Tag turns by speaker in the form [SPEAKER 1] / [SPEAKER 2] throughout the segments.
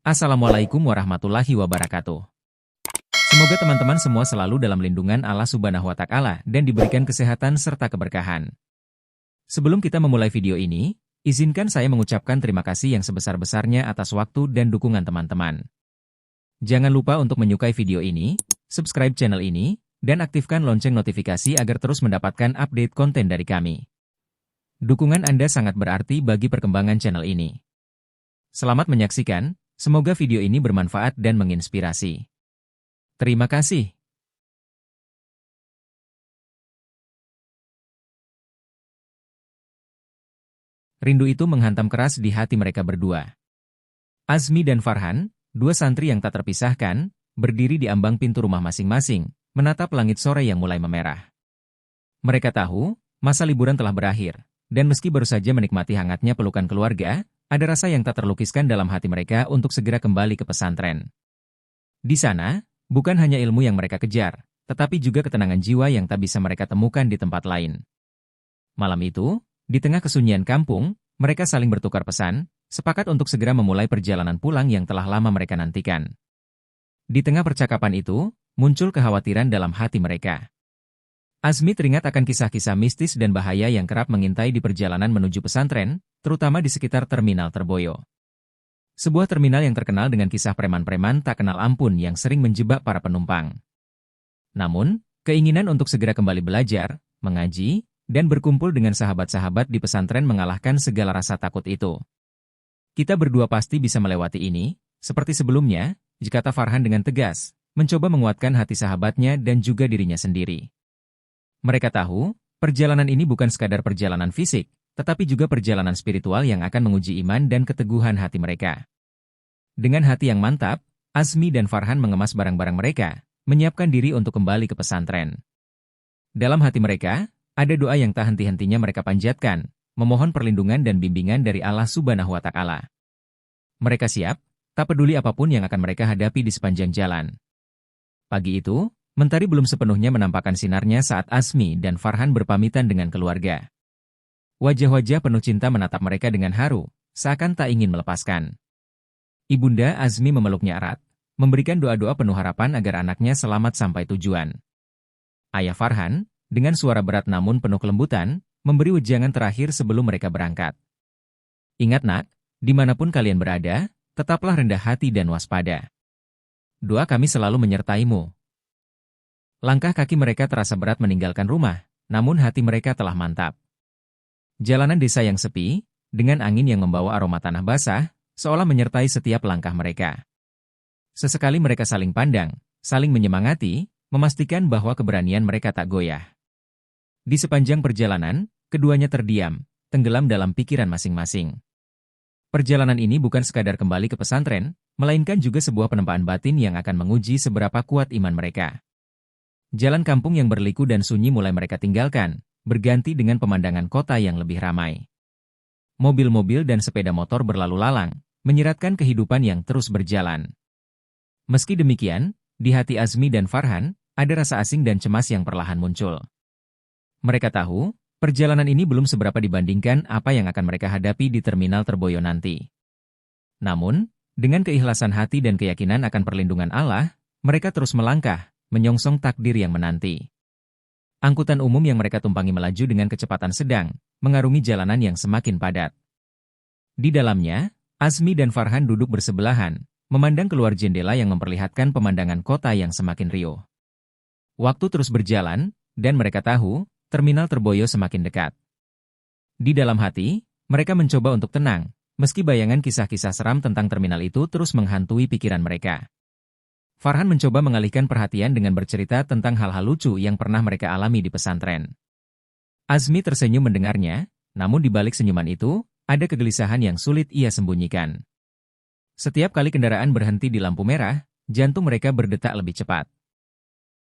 [SPEAKER 1] Assalamualaikum warahmatullahi wabarakatuh. Semoga teman-teman semua selalu dalam lindungan Allah Subhanahu wa Ta'ala dan diberikan kesehatan serta keberkahan. Sebelum kita memulai video ini, izinkan saya mengucapkan terima kasih yang sebesar-besarnya atas waktu dan dukungan teman-teman. Jangan lupa untuk menyukai video ini, subscribe channel ini, dan aktifkan lonceng notifikasi agar terus mendapatkan update konten dari kami. Dukungan Anda sangat berarti bagi perkembangan channel ini. Selamat menyaksikan. Semoga video ini bermanfaat dan menginspirasi. Terima kasih. Rindu itu menghantam keras di hati mereka berdua. Azmi dan Farhan, dua santri yang tak terpisahkan, berdiri di ambang pintu rumah masing-masing, menatap langit sore yang mulai memerah. Mereka tahu, masa liburan telah berakhir, dan meski baru saja menikmati hangatnya pelukan keluarga, ada rasa yang tak terlukiskan dalam hati mereka untuk segera kembali ke pesantren. Di sana, bukan hanya ilmu yang mereka kejar, tetapi juga ketenangan jiwa yang tak bisa mereka temukan di tempat lain. Malam itu, di tengah kesunyian kampung, mereka saling bertukar pesan, sepakat untuk segera memulai perjalanan pulang yang telah lama mereka nantikan. Di tengah percakapan itu, muncul kekhawatiran dalam hati mereka. Azmi teringat akan kisah-kisah mistis dan bahaya yang kerap mengintai di perjalanan menuju pesantren, terutama di sekitar Terminal Terboyo. Sebuah terminal yang terkenal dengan kisah preman-preman tak kenal ampun yang sering menjebak para penumpang. Namun, keinginan untuk segera kembali belajar, mengaji, dan berkumpul dengan sahabat-sahabat di pesantren mengalahkan segala rasa takut itu. Kita berdua pasti bisa melewati ini, seperti sebelumnya, kata Farhan dengan tegas, mencoba menguatkan hati sahabatnya dan juga dirinya sendiri. Mereka tahu, perjalanan ini bukan sekadar perjalanan fisik, tetapi juga perjalanan spiritual yang akan menguji iman dan keteguhan hati mereka. Dengan hati yang mantap, Azmi dan Farhan mengemas barang-barang mereka, menyiapkan diri untuk kembali ke pesantren. Dalam hati mereka, ada doa yang tak henti-hentinya mereka panjatkan, memohon perlindungan dan bimbingan dari Allah Subhanahu wa Ta'ala. Mereka siap, tak peduli apapun yang akan mereka hadapi di sepanjang jalan. Pagi itu, mentari belum sepenuhnya menampakkan sinarnya saat Azmi dan Farhan berpamitan dengan keluarga. Wajah-wajah penuh cinta menatap mereka dengan haru, seakan tak ingin melepaskan. Ibunda Azmi memeluknya erat, memberikan doa-doa penuh harapan agar anaknya selamat sampai tujuan. Ayah Farhan, dengan suara berat namun penuh kelembutan, memberi wejangan terakhir sebelum mereka berangkat. Ingat nak, dimanapun kalian berada, tetaplah rendah hati dan waspada. Doa kami selalu menyertaimu. Langkah kaki mereka terasa berat meninggalkan rumah, namun hati mereka telah mantap. Jalanan desa yang sepi, dengan angin yang membawa aroma tanah basah, seolah menyertai setiap langkah mereka. Sesekali mereka saling pandang, saling menyemangati, memastikan bahwa keberanian mereka tak goyah. Di sepanjang perjalanan, keduanya terdiam, tenggelam dalam pikiran masing-masing. Perjalanan ini bukan sekadar kembali ke pesantren, melainkan juga sebuah penempaan batin yang akan menguji seberapa kuat iman mereka. Jalan kampung yang berliku dan sunyi mulai mereka tinggalkan, berganti dengan pemandangan kota yang lebih ramai. Mobil-mobil dan sepeda motor berlalu lalang, menyiratkan kehidupan yang terus berjalan. Meski demikian, di hati Azmi dan Farhan, ada rasa asing dan cemas yang perlahan muncul. Mereka tahu, perjalanan ini belum seberapa dibandingkan apa yang akan mereka hadapi di Terminal Terboyo nanti. Namun, dengan keikhlasan hati dan keyakinan akan perlindungan Allah, mereka terus melangkah, menyongsong takdir yang menanti. Angkutan umum yang mereka tumpangi melaju dengan kecepatan sedang, mengarungi jalanan yang semakin padat. Di dalamnya, Azmi dan Farhan duduk bersebelahan, memandang keluar jendela yang memperlihatkan pemandangan kota yang semakin riuh. Waktu terus berjalan, dan mereka tahu, Terminal Terboyo semakin dekat. Di dalam hati, mereka mencoba untuk tenang, meski bayangan kisah-kisah seram tentang terminal itu terus menghantui pikiran mereka. Farhan mencoba mengalihkan perhatian dengan bercerita tentang hal-hal lucu yang pernah mereka alami di pesantren. Azmi tersenyum mendengarnya, namun di balik senyuman itu, ada kegelisahan yang sulit ia sembunyikan. Setiap kali kendaraan berhenti di lampu merah, jantung mereka berdetak lebih cepat.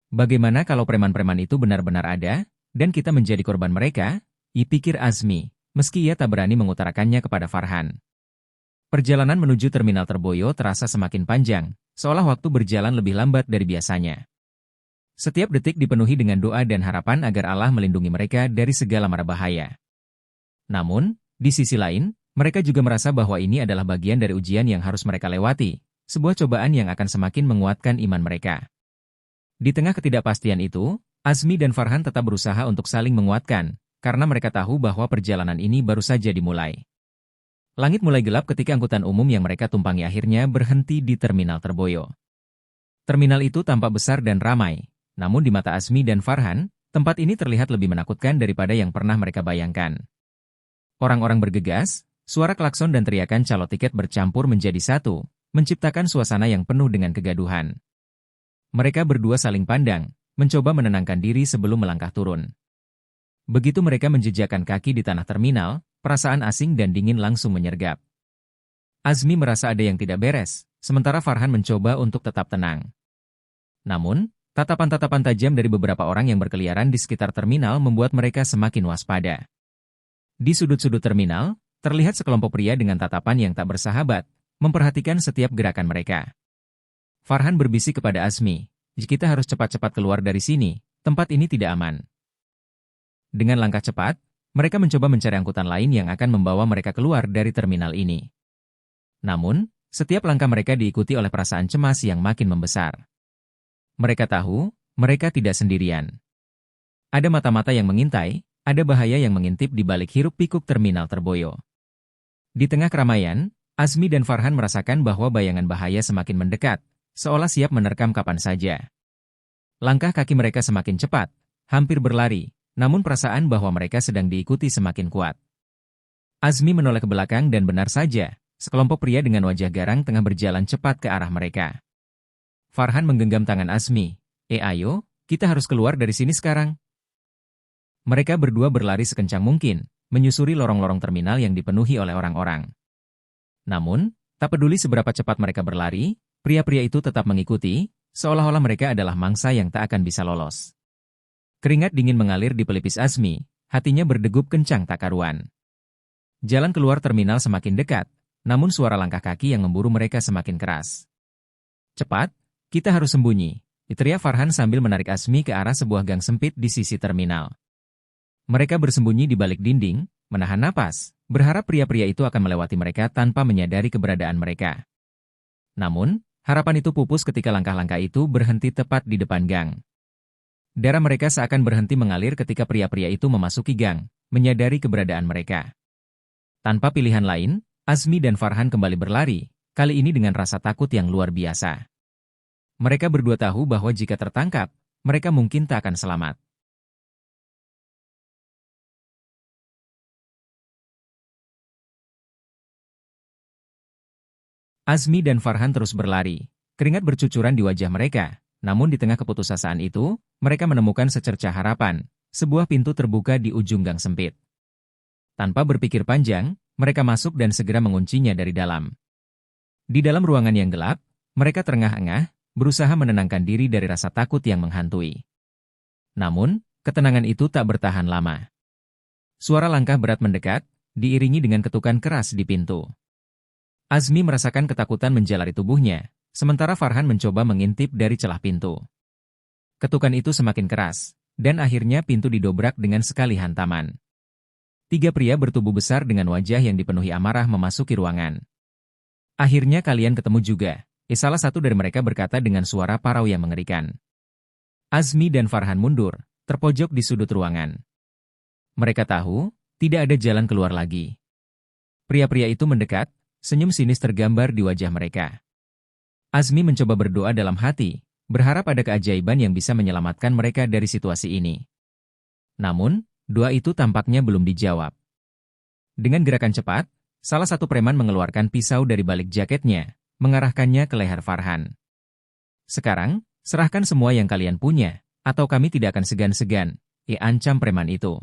[SPEAKER 1] Bagaimana kalau preman-preman itu benar-benar ada, dan kita menjadi korban mereka? Pikir Azmi, meski ia tak berani mengutarakannya kepada Farhan. Perjalanan menuju Terminal Terboyo terasa semakin panjang, seolah waktu berjalan lebih lambat dari biasanya. Setiap detik dipenuhi dengan doa dan harapan agar Allah melindungi mereka dari segala mara bahaya. Namun, di sisi lain, mereka juga merasa bahwa ini adalah bagian dari ujian yang harus mereka lewati, sebuah cobaan yang akan semakin menguatkan iman mereka. Di tengah ketidakpastian itu, Azmi dan Farhan tetap berusaha untuk saling menguatkan, karena mereka tahu bahwa perjalanan ini baru saja dimulai. Langit mulai gelap ketika angkutan umum yang mereka tumpangi akhirnya berhenti di Terminal Terboyo. Terminal itu tampak besar dan ramai, namun di mata Azmi dan Farhan, tempat ini terlihat lebih menakutkan daripada yang pernah mereka bayangkan. Orang-orang bergegas, suara klakson dan teriakan calo tiket bercampur menjadi satu, menciptakan suasana yang penuh dengan kegaduhan. Mereka berdua saling pandang, mencoba menenangkan diri sebelum melangkah turun. Begitu mereka menjejakkan kaki di tanah terminal, perasaan asing dan dingin langsung menyergap. Azmi merasa ada yang tidak beres, sementara Farhan mencoba untuk tetap tenang. Namun, tatapan-tatapan tajam dari beberapa orang yang berkeliaran di sekitar terminal membuat mereka semakin waspada. Di sudut-sudut terminal, terlihat sekelompok pria dengan tatapan yang tak bersahabat, memperhatikan setiap gerakan mereka. Farhan berbisik kepada Azmi, "Kita harus cepat-cepat keluar dari sini, tempat ini tidak aman." Dengan langkah cepat, mereka mencoba mencari angkutan lain yang akan membawa mereka keluar dari terminal ini. Namun, setiap langkah mereka diikuti oleh perasaan cemas yang makin membesar. Mereka tahu, mereka tidak sendirian. Ada mata-mata yang mengintai, ada bahaya yang mengintip di balik hiruk-pikuk Terminal Terboyo. Di tengah keramaian, Azmi dan Farhan merasakan bahwa bayangan bahaya semakin mendekat, seolah siap menerkam kapan saja. Langkah kaki mereka semakin cepat, hampir berlari, namun perasaan bahwa mereka sedang diikuti semakin kuat. Azmi menoleh ke belakang dan benar saja, sekelompok pria dengan wajah garang tengah berjalan cepat ke arah mereka. Farhan menggenggam tangan Azmi, Ayo, kita harus keluar dari sini sekarang." Mereka berdua berlari sekencang mungkin, menyusuri lorong-lorong terminal yang dipenuhi oleh orang-orang. Namun, tak peduli seberapa cepat mereka berlari, pria-pria itu tetap mengikuti, seolah-olah mereka adalah mangsa yang tak akan bisa lolos. Keringat dingin mengalir di pelipis Azmi, hatinya berdegup kencang tak karuan. Jalan keluar terminal semakin dekat, namun suara langkah kaki yang memburu mereka semakin keras. "Cepat, kita harus sembunyi," teriak Farhan sambil menarik Azmi ke arah sebuah gang sempit di sisi terminal. Mereka bersembunyi di balik dinding, menahan napas, berharap pria-pria itu akan melewati mereka tanpa menyadari keberadaan mereka. Namun, harapan itu pupus ketika langkah-langkah itu berhenti tepat di depan gang. Darah mereka seakan berhenti mengalir ketika pria-pria itu memasuki gang, menyadari keberadaan mereka. Tanpa pilihan lain, Azmi dan Farhan kembali berlari, kali ini dengan rasa takut yang luar biasa. Mereka berdua tahu bahwa jika tertangkap, mereka mungkin tak akan selamat. Azmi dan Farhan terus berlari, keringat bercucuran di wajah mereka. Namun di tengah keputusasaan itu, mereka menemukan secercah harapan, sebuah pintu terbuka di ujung gang sempit. Tanpa berpikir panjang, mereka masuk dan segera menguncinya dari dalam. Di dalam ruangan yang gelap, mereka terengah-engah, berusaha menenangkan diri dari rasa takut yang menghantui. Namun, ketenangan itu tak bertahan lama. Suara langkah berat mendekat, diiringi dengan ketukan keras di pintu. Azmi merasakan ketakutan menjalari tubuhnya, sementara Farhan mencoba mengintip dari celah pintu. Ketukan itu semakin keras, dan akhirnya pintu didobrak dengan sekali hantaman. 3 pria bertubuh besar dengan wajah yang dipenuhi amarah memasuki ruangan. "Akhirnya kalian ketemu juga," salah satu dari mereka berkata dengan suara parau yang mengerikan. Azmi dan Farhan mundur, terpojok di sudut ruangan. Mereka tahu, tidak ada jalan keluar lagi. Pria-pria itu mendekat, senyum sinis tergambar di wajah mereka. Azmi mencoba berdoa dalam hati, berharap ada keajaiban yang bisa menyelamatkan mereka dari situasi ini. Namun, doa itu tampaknya belum dijawab. Dengan gerakan cepat, salah satu preman mengeluarkan pisau dari balik jaketnya, mengarahkannya ke leher Farhan. "Sekarang, serahkan semua yang kalian punya, atau kami tidak akan segan-segan," ancam preman itu.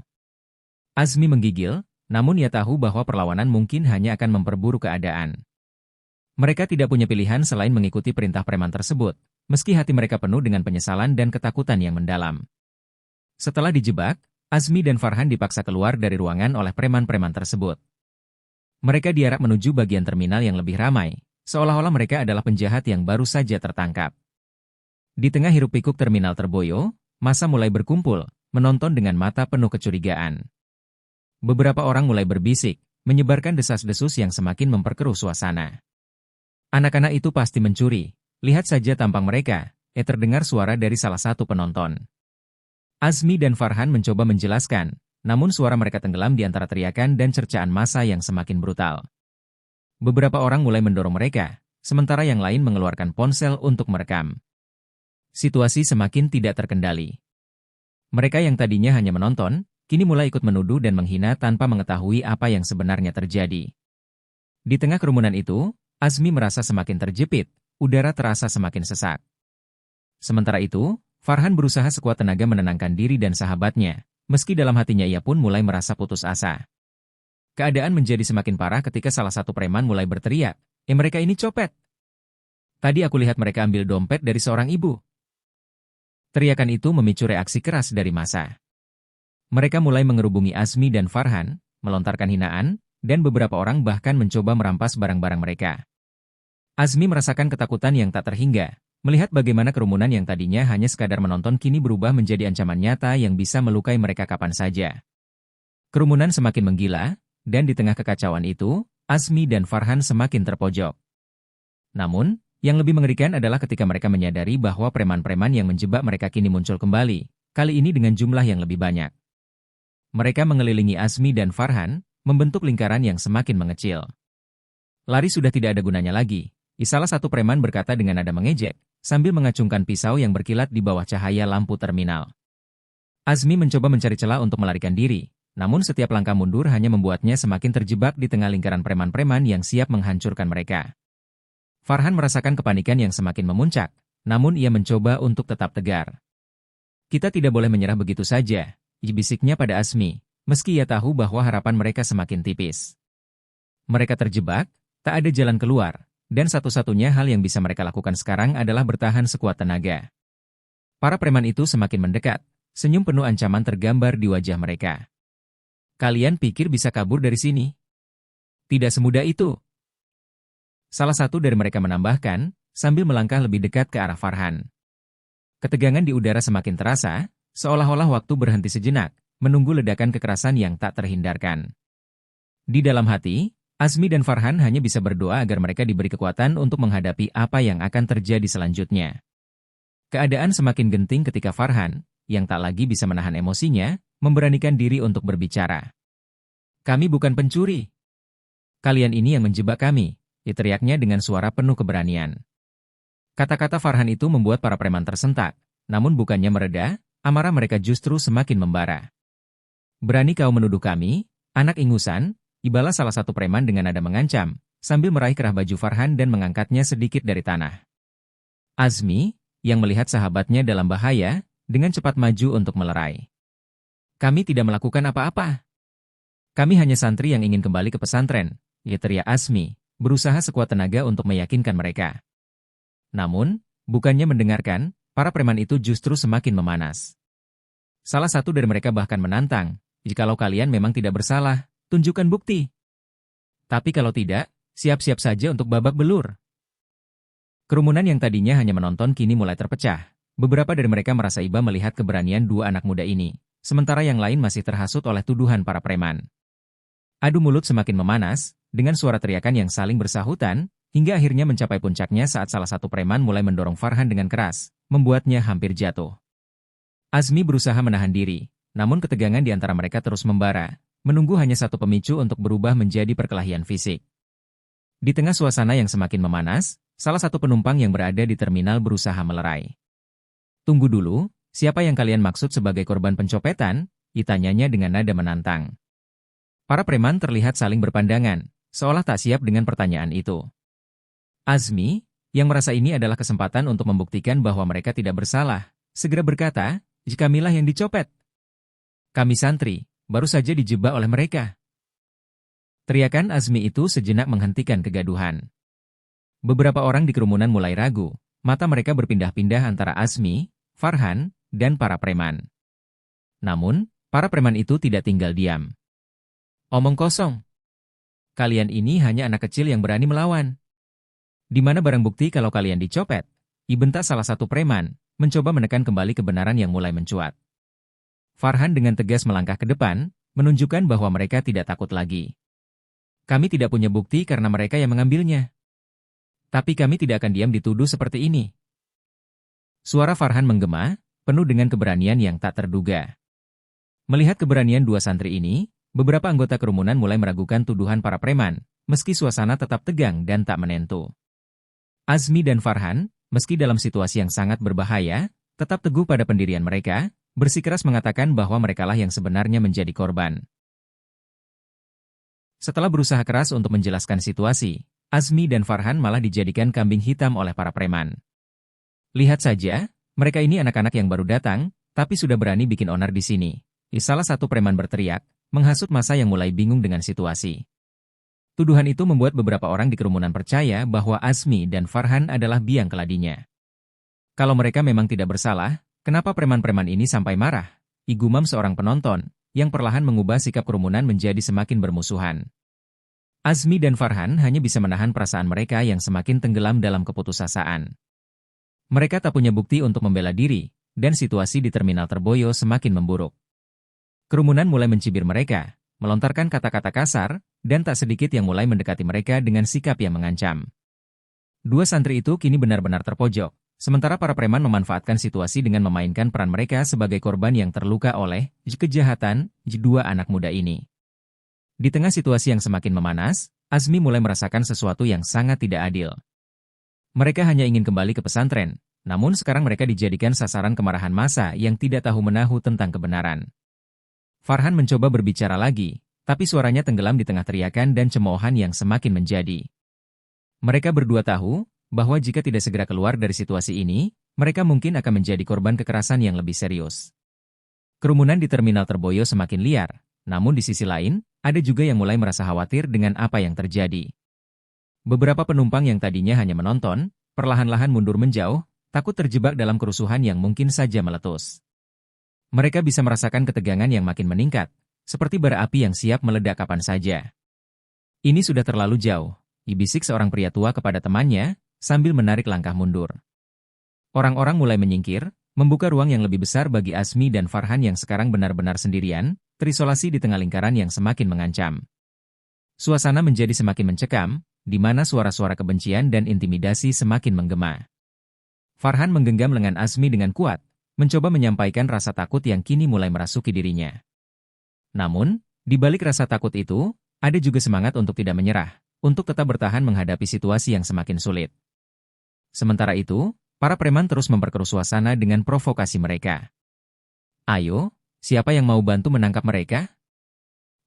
[SPEAKER 1] Azmi menggigil, namun ia tahu bahwa perlawanan mungkin hanya akan memperburuk keadaan. Mereka tidak punya pilihan selain mengikuti perintah preman tersebut, meski hati mereka penuh dengan penyesalan dan ketakutan yang mendalam. Setelah dijebak, Azmi dan Farhan dipaksa keluar dari ruangan oleh preman-preman tersebut. Mereka diarak menuju bagian terminal yang lebih ramai, seolah-olah mereka adalah penjahat yang baru saja tertangkap. Di tengah hiruk-pikuk Terminal Terboyo, massa mulai berkumpul, menonton dengan mata penuh kecurigaan. Beberapa orang mulai berbisik, menyebarkan desas-desus yang semakin memperkeruh suasana. Anak-anak itu pasti mencuri. Lihat saja tampang mereka. Terdengar suara dari salah satu penonton. Azmi dan Farhan mencoba menjelaskan, namun suara mereka tenggelam di antara teriakan dan cercaan massa yang semakin brutal. Beberapa orang mulai mendorong mereka, sementara yang lain mengeluarkan ponsel untuk merekam. Situasi semakin tidak terkendali. Mereka yang tadinya hanya menonton, kini mulai ikut menuduh dan menghina tanpa mengetahui apa yang sebenarnya terjadi. Di tengah kerumunan itu, Azmi merasa semakin terjepit, udara terasa semakin sesak. Sementara itu, Farhan berusaha sekuat tenaga menenangkan diri dan sahabatnya, meski dalam hatinya ia pun mulai merasa putus asa. Keadaan menjadi semakin parah ketika salah satu preman mulai berteriak, mereka ini copet. Tadi aku lihat mereka ambil dompet dari seorang ibu." Teriakan itu memicu reaksi keras dari massa. Mereka mulai mengerubungi Azmi dan Farhan, melontarkan hinaan, dan beberapa orang bahkan mencoba merampas barang-barang mereka. Azmi merasakan ketakutan yang tak terhingga, melihat bagaimana kerumunan yang tadinya hanya sekadar menonton kini berubah menjadi ancaman nyata yang bisa melukai mereka kapan saja. Kerumunan semakin menggila, dan di tengah kekacauan itu, Azmi dan Farhan semakin terpojok. Namun, yang lebih mengerikan adalah ketika mereka menyadari bahwa preman-preman yang menjebak mereka kini muncul kembali, kali ini dengan jumlah yang lebih banyak. Mereka mengelilingi Azmi dan Farhan, membentuk lingkaran yang semakin mengecil. Lari sudah tidak ada gunanya lagi, salah satu preman berkata dengan nada mengejek, sambil mengacungkan pisau yang berkilat di bawah cahaya lampu terminal. Azmi mencoba mencari celah untuk melarikan diri, namun setiap langkah mundur hanya membuatnya semakin terjebak di tengah lingkaran preman-preman yang siap menghancurkan mereka. Farhan merasakan kepanikan yang semakin memuncak, namun ia mencoba untuk tetap tegar. "Kita tidak boleh menyerah begitu saja," bisiknya pada Azmi, meski ia tahu bahwa harapan mereka semakin tipis. Mereka terjebak, tak ada jalan keluar, dan satu-satunya hal yang bisa mereka lakukan sekarang adalah bertahan sekuat tenaga. Para preman itu semakin mendekat, senyum penuh ancaman tergambar di wajah mereka. "Kalian pikir bisa kabur dari sini? Tidak semudah itu." Salah satu dari mereka menambahkan, sambil melangkah lebih dekat ke arah Farhan. Ketegangan di udara semakin terasa, seolah-olah waktu berhenti sejenak, menunggu ledakan kekerasan yang tak terhindarkan. Di dalam hati, Azmi dan Farhan hanya bisa berdoa agar mereka diberi kekuatan untuk menghadapi apa yang akan terjadi selanjutnya. Keadaan semakin genting ketika Farhan, yang tak lagi bisa menahan emosinya, memberanikan diri untuk berbicara. "Kami bukan pencuri. Kalian ini yang menjebak kami," teriaknya dengan suara penuh keberanian. Kata-kata Farhan itu membuat para preman tersentak, namun bukannya mereda, amarah mereka justru semakin membara. "Berani kau menuduh kami, anak ingusan?" Ibalah salah satu preman dengan nada mengancam, sambil meraih kerah baju Farhan dan mengangkatnya sedikit dari tanah. Azmi, yang melihat sahabatnya dalam bahaya, dengan cepat maju untuk melerai. "Kami tidak melakukan apa-apa. Kami hanya santri yang ingin kembali ke pesantren," teriak Azmi, berusaha sekuat tenaga untuk meyakinkan mereka. Namun, bukannya mendengarkan, para preman itu justru semakin memanas. Salah satu dari mereka bahkan menantang, "Jikalau kalian memang tidak bersalah, tunjukkan bukti. Tapi kalau tidak, siap-siap saja untuk babak belur." Kerumunan yang tadinya hanya menonton kini mulai terpecah. Beberapa dari mereka merasa iba melihat keberanian dua anak muda ini, sementara yang lain masih terhasut oleh tuduhan para preman. Adu mulut semakin memanas, dengan suara teriakan yang saling bersahutan, hingga akhirnya mencapai puncaknya saat salah satu preman mulai mendorong Farhan dengan keras, membuatnya hampir jatuh. Azmi berusaha menahan diri, namun ketegangan di antara mereka terus membara, menunggu hanya satu pemicu untuk berubah menjadi perkelahian fisik. Di tengah suasana yang semakin memanas, salah satu penumpang yang berada di terminal berusaha melerai. "Tunggu dulu, siapa yang kalian maksud sebagai korban pencopetan?" ditanyanya dengan nada menantang. Para preman terlihat saling berpandangan, seolah tak siap dengan pertanyaan itu. Azmi, yang merasa ini adalah kesempatan untuk membuktikan bahwa mereka tidak bersalah, segera berkata, "Jika kamilah yang dicopet. Kami santri, baru saja dijebak oleh mereka." Teriakan Azmi itu sejenak menghentikan kegaduhan. Beberapa orang di kerumunan mulai ragu, mata mereka berpindah-pindah antara Azmi, Farhan, dan para preman. Namun, para preman itu tidak tinggal diam. "Omong kosong. Kalian ini hanya anak kecil yang berani melawan. Di mana barang bukti kalau kalian dicopet?" Ibentak salah satu preman, mencoba menekan kembali kebenaran yang mulai mencuat. Farhan dengan tegas melangkah ke depan, menunjukkan bahwa mereka tidak takut lagi. "Kami tidak punya bukti karena mereka yang mengambilnya. Tapi kami tidak akan diam dituduh seperti ini. Suara Farhan menggema, penuh dengan keberanian yang tak terduga. Melihat keberanian dua santri ini, beberapa anggota kerumunan mulai meragukan tuduhan para preman, meski suasana tetap tegang dan tak menentu. Azmi dan Farhan, meski dalam situasi yang sangat berbahaya, tetap teguh pada pendirian mereka, bersikeras mengatakan bahwa merekalah yang sebenarnya menjadi korban. Setelah berusaha keras untuk menjelaskan situasi, Azmi dan Farhan malah dijadikan kambing hitam oleh para preman. Lihat saja, mereka ini anak-anak yang baru datang, tapi sudah berani bikin onar di sini. Salah satu preman berteriak, menghasut massa yang mulai bingung dengan situasi. Tuduhan itu membuat beberapa orang di kerumunan percaya bahwa Azmi dan Farhan adalah biang keladinya. Kalau mereka memang tidak bersalah, kenapa preman-preman ini sampai marah? Igumam seorang penonton, yang perlahan mengubah sikap kerumunan menjadi semakin bermusuhan. Azmi dan Farhan hanya bisa menahan perasaan mereka yang semakin tenggelam dalam keputusasaan. Mereka tak punya bukti untuk membela diri, dan situasi di terminal Terboyo semakin memburuk. Kerumunan mulai mencibir mereka, melontarkan kata-kata kasar, dan tak sedikit yang mulai mendekati mereka dengan sikap yang mengancam. Dua santri itu kini benar-benar terpojok, sementara para preman memanfaatkan situasi dengan memainkan peran mereka sebagai korban yang terluka oleh kejahatan dua anak muda ini. Di tengah situasi yang semakin memanas, Azmi mulai merasakan sesuatu yang sangat tidak adil. Mereka hanya ingin kembali ke pesantren, namun sekarang mereka dijadikan sasaran kemarahan massa yang tidak tahu menahu tentang kebenaran. Farhan mencoba berbicara lagi, tapi suaranya tenggelam di tengah teriakan dan cemoohan yang semakin menjadi. Mereka berdua tahu bahwa jika tidak segera keluar dari situasi ini, mereka mungkin akan menjadi korban kekerasan yang lebih serius. Kerumunan di terminal Terboyo semakin liar, namun di sisi lain, ada juga yang mulai merasa khawatir dengan apa yang terjadi. Beberapa penumpang yang tadinya hanya menonton, perlahan-lahan mundur menjauh, takut terjebak dalam kerusuhan yang mungkin saja meletus. Mereka bisa merasakan ketegangan yang makin meningkat, seperti bara api yang siap meledak kapan saja. Ini sudah terlalu jauh, dibisik seorang pria tua kepada temannya, sambil menarik langkah mundur. Orang-orang mulai menyingkir, membuka ruang yang lebih besar bagi Azmi dan Farhan yang sekarang benar-benar sendirian, terisolasi di tengah lingkaran yang semakin mengancam. Suasana menjadi semakin mencekam, di mana suara-suara kebencian dan intimidasi semakin menggema. Farhan menggenggam lengan Azmi dengan kuat, mencoba menyampaikan rasa takut yang kini mulai merasuki dirinya. Namun, di balik rasa takut itu, ada juga semangat untuk tidak menyerah, untuk tetap bertahan menghadapi situasi yang semakin sulit. Sementara itu, para preman terus memperkeruh suasana dengan provokasi mereka. Ayo, siapa yang mau bantu menangkap mereka?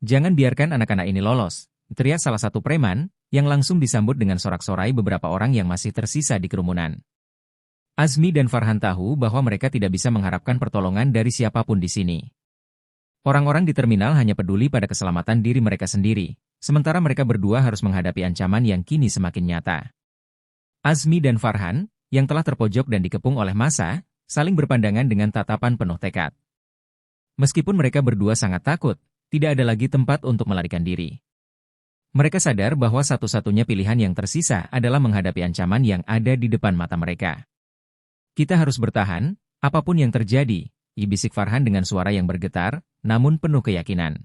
[SPEAKER 1] Jangan biarkan anak-anak ini lolos, teriak salah satu preman, yang langsung disambut dengan sorak-sorai beberapa orang yang masih tersisa di kerumunan. Azmi dan Farhan tahu bahwa mereka tidak bisa mengharapkan pertolongan dari siapapun di sini. Orang-orang di terminal hanya peduli pada keselamatan diri mereka sendiri, sementara mereka berdua harus menghadapi ancaman yang kini semakin nyata. Azmi dan Farhan, yang telah terpojok dan dikepung oleh massa, saling berpandangan dengan tatapan penuh tekad. Meskipun mereka berdua sangat takut, tidak ada lagi tempat untuk melarikan diri. Mereka sadar bahwa satu-satunya pilihan yang tersisa adalah menghadapi ancaman yang ada di depan mata mereka. Kita harus bertahan, apapun yang terjadi, bisik Farhan dengan suara yang bergetar, namun penuh keyakinan.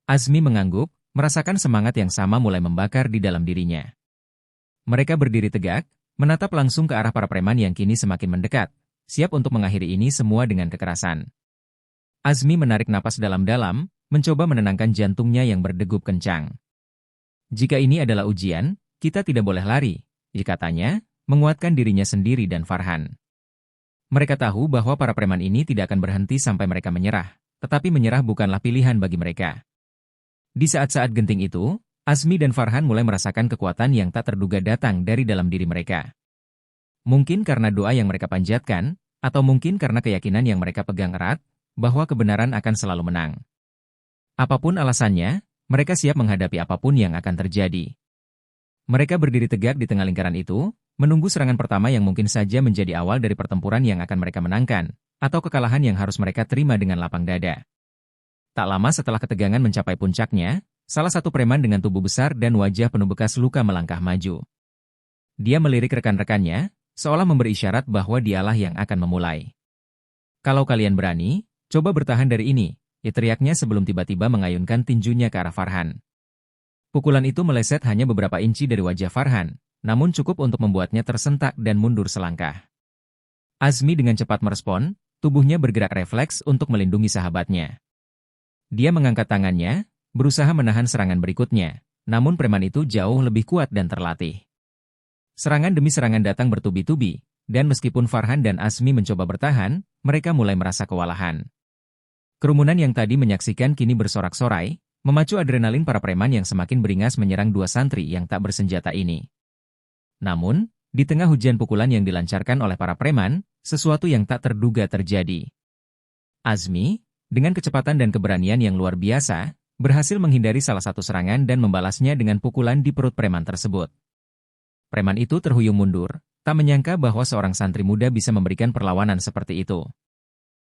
[SPEAKER 1] Azmi mengangguk, merasakan semangat yang sama mulai membakar di dalam dirinya. Mereka berdiri tegak, menatap langsung ke arah para preman yang kini semakin mendekat, siap untuk mengakhiri ini semua dengan kekerasan. Azmi menarik napas dalam-dalam, mencoba menenangkan jantungnya yang berdegup kencang. Jika ini adalah ujian, kita tidak boleh lari, katanya, menguatkan dirinya sendiri dan Farhan. Mereka tahu bahwa para preman ini tidak akan berhenti sampai mereka menyerah, tetapi menyerah bukanlah pilihan bagi mereka. Di saat-saat genting itu, Azmi dan Farhan mulai merasakan kekuatan yang tak terduga datang dari dalam diri mereka. Mungkin karena doa yang mereka panjatkan, atau mungkin karena keyakinan yang mereka pegang erat, bahwa kebenaran akan selalu menang. Apapun alasannya, mereka siap menghadapi apapun yang akan terjadi. Mereka berdiri tegak di tengah lingkaran itu, menunggu serangan pertama yang mungkin saja menjadi awal dari pertempuran yang akan mereka menangkan, atau kekalahan yang harus mereka terima dengan lapang dada. Tak lama setelah ketegangan mencapai puncaknya, salah satu preman dengan tubuh besar dan wajah penuh bekas luka melangkah maju. Dia melirik rekan-rekannya, seolah memberi isyarat bahwa dialah yang akan memulai. Kalau kalian berani, coba bertahan dari ini, teriaknya sebelum tiba-tiba mengayunkan tinjunya ke arah Farhan. Pukulan itu meleset hanya beberapa inci dari wajah Farhan, namun cukup untuk membuatnya tersentak dan mundur selangkah. Azmi dengan cepat merespon, tubuhnya bergerak refleks untuk melindungi sahabatnya. Dia mengangkat tangannya, berusaha menahan serangan berikutnya, namun preman itu jauh lebih kuat dan terlatih. Serangan demi serangan datang bertubi-tubi, dan meskipun Farhan dan Azmi mencoba bertahan, mereka mulai merasa kewalahan. Kerumunan yang tadi menyaksikan kini bersorak-sorai, memacu adrenalin para preman yang semakin beringas menyerang dua santri yang tak bersenjata ini. Namun, di tengah hujan pukulan yang dilancarkan oleh para preman, sesuatu yang tak terduga terjadi. Azmi, dengan kecepatan dan keberanian yang luar biasa, berhasil menghindari salah satu serangan dan membalasnya dengan pukulan di perut preman tersebut. Preman itu terhuyung mundur, tak menyangka bahwa seorang santri muda bisa memberikan perlawanan seperti itu.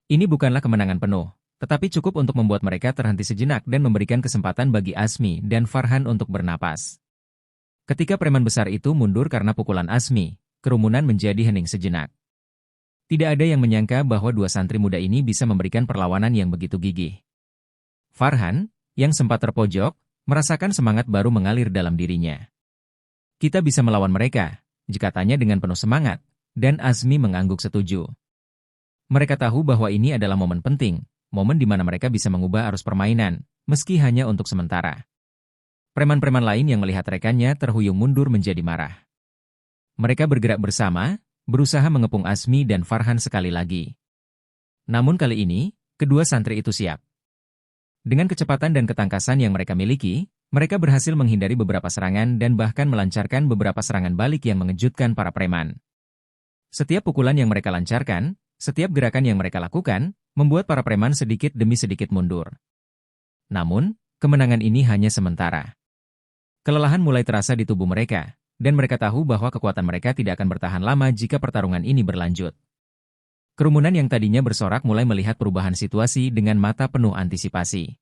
[SPEAKER 1] Ini bukanlah kemenangan penuh, tetapi cukup untuk membuat mereka terhenti sejenak dan memberikan kesempatan bagi Azmi dan Farhan untuk bernapas. Ketika preman besar itu mundur karena pukulan Azmi, kerumunan menjadi hening sejenak. Tidak ada yang menyangka bahwa dua santri muda ini bisa memberikan perlawanan yang begitu gigih. Farhan, yang sempat terpojok, merasakan semangat baru mengalir dalam dirinya. Kita bisa melawan mereka, katanya dengan penuh semangat, dan Azmi mengangguk setuju. Mereka tahu bahwa ini adalah momen penting, momen di mana mereka bisa mengubah arus permainan, meski hanya untuk sementara. Preman-preman lain yang melihat rekannya terhuyung mundur menjadi marah. Mereka bergerak bersama, berusaha mengepung Azmi dan Farhan sekali lagi. Namun kali ini, kedua santri itu siap. Dengan kecepatan dan ketangkasan yang mereka miliki, mereka berhasil menghindari beberapa serangan dan bahkan melancarkan beberapa serangan balik yang mengejutkan para preman. Setiap pukulan yang mereka lancarkan, setiap gerakan yang mereka lakukan, membuat para preman sedikit demi sedikit mundur. Namun, kemenangan ini hanya sementara. Kelelahan mulai terasa di tubuh mereka, dan mereka tahu bahwa kekuatan mereka tidak akan bertahan lama jika pertarungan ini berlanjut. Kerumunan yang tadinya bersorak mulai melihat perubahan situasi dengan mata penuh antisipasi.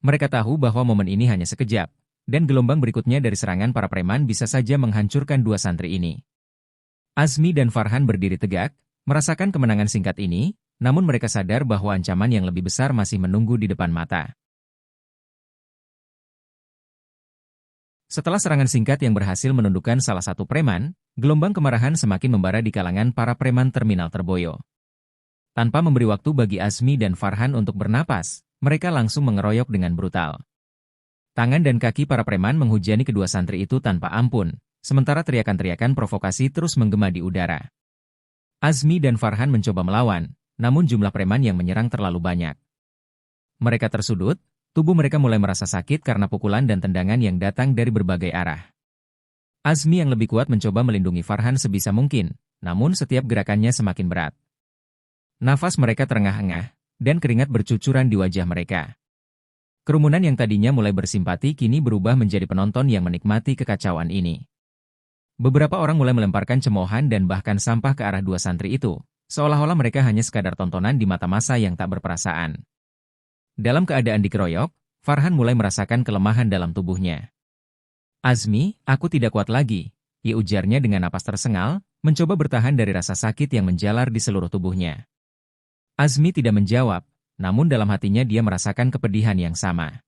[SPEAKER 1] Mereka tahu bahwa momen ini hanya sekejap, dan gelombang berikutnya dari serangan para preman bisa saja menghancurkan dua santri ini. Azmi dan Farhan berdiri tegak, merasakan kemenangan singkat ini, namun mereka sadar bahwa ancaman yang lebih besar masih menunggu di depan mata. Setelah serangan singkat yang berhasil menundukkan salah satu preman, gelombang kemarahan semakin membara di kalangan para preman terminal Terboyo. Tanpa memberi waktu bagi Azmi dan Farhan untuk bernapas, mereka langsung mengeroyok dengan brutal. Tangan dan kaki para preman menghujani kedua santri itu tanpa ampun, sementara teriakan-teriakan provokasi terus menggema di udara. Azmi dan Farhan mencoba melawan, namun jumlah preman yang menyerang terlalu banyak. Mereka tersudut, tubuh mereka mulai merasa sakit karena pukulan dan tendangan yang datang dari berbagai arah. Azmi yang lebih kuat mencoba melindungi Farhan sebisa mungkin, namun setiap gerakannya semakin berat. Nafas mereka terengah-engah, dan keringat bercucuran di wajah mereka. Kerumunan yang tadinya mulai bersimpati kini berubah menjadi penonton yang menikmati kekacauan ini. Beberapa orang mulai melemparkan cemoohan dan bahkan sampah ke arah dua santri itu, seolah-olah mereka hanya sekadar tontonan di mata massa yang tak berperasaan. Dalam keadaan dikeroyok, Farhan mulai merasakan kelemahan dalam tubuhnya. Azmi, aku tidak kuat lagi, ia ujarnya dengan napas tersengal, mencoba bertahan dari rasa sakit yang menjalar di seluruh tubuhnya. Azmi tidak menjawab, namun dalam hatinya dia merasakan kepedihan yang sama.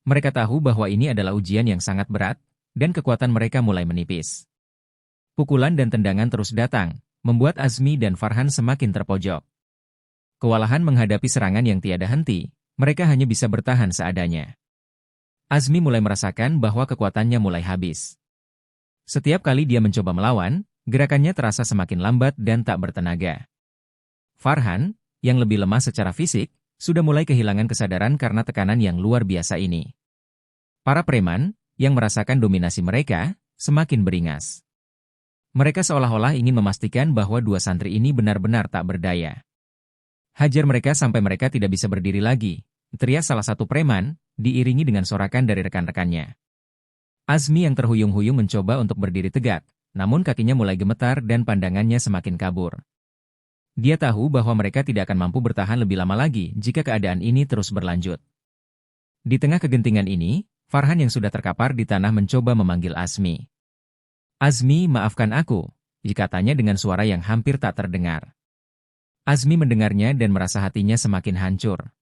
[SPEAKER 1] Mereka tahu bahwa ini adalah ujian yang sangat berat, dan kekuatan mereka mulai menipis. Pukulan dan tendangan terus datang, membuat Azmi dan Farhan semakin terpojok. Kewalahan menghadapi serangan yang tiada henti, mereka hanya bisa bertahan seadanya. Azmi mulai merasakan bahwa kekuatannya mulai habis. Setiap kali dia mencoba melawan, gerakannya terasa semakin lambat dan tak bertenaga. Farhan, yang lebih lemah secara fisik, sudah mulai kehilangan kesadaran karena tekanan yang luar biasa ini. Para preman, yang merasakan dominasi mereka, semakin beringas. Mereka seolah-olah ingin memastikan bahwa dua santri ini benar-benar tak berdaya. Hajar mereka sampai mereka tidak bisa berdiri lagi, teriak salah satu preman, diiringi dengan sorakan dari rekan-rekannya. Azmi yang terhuyung-huyung mencoba untuk berdiri tegak, namun kakinya mulai gemetar dan pandangannya semakin kabur. Dia tahu bahwa mereka tidak akan mampu bertahan lebih lama lagi jika keadaan ini terus berlanjut. Di tengah kegentingan ini, Farhan yang sudah terkapar di tanah mencoba memanggil Azmi. Azmi, maafkan aku, katanya dengan suara yang hampir tak terdengar. Azmi mendengarnya dan merasa hatinya semakin hancur.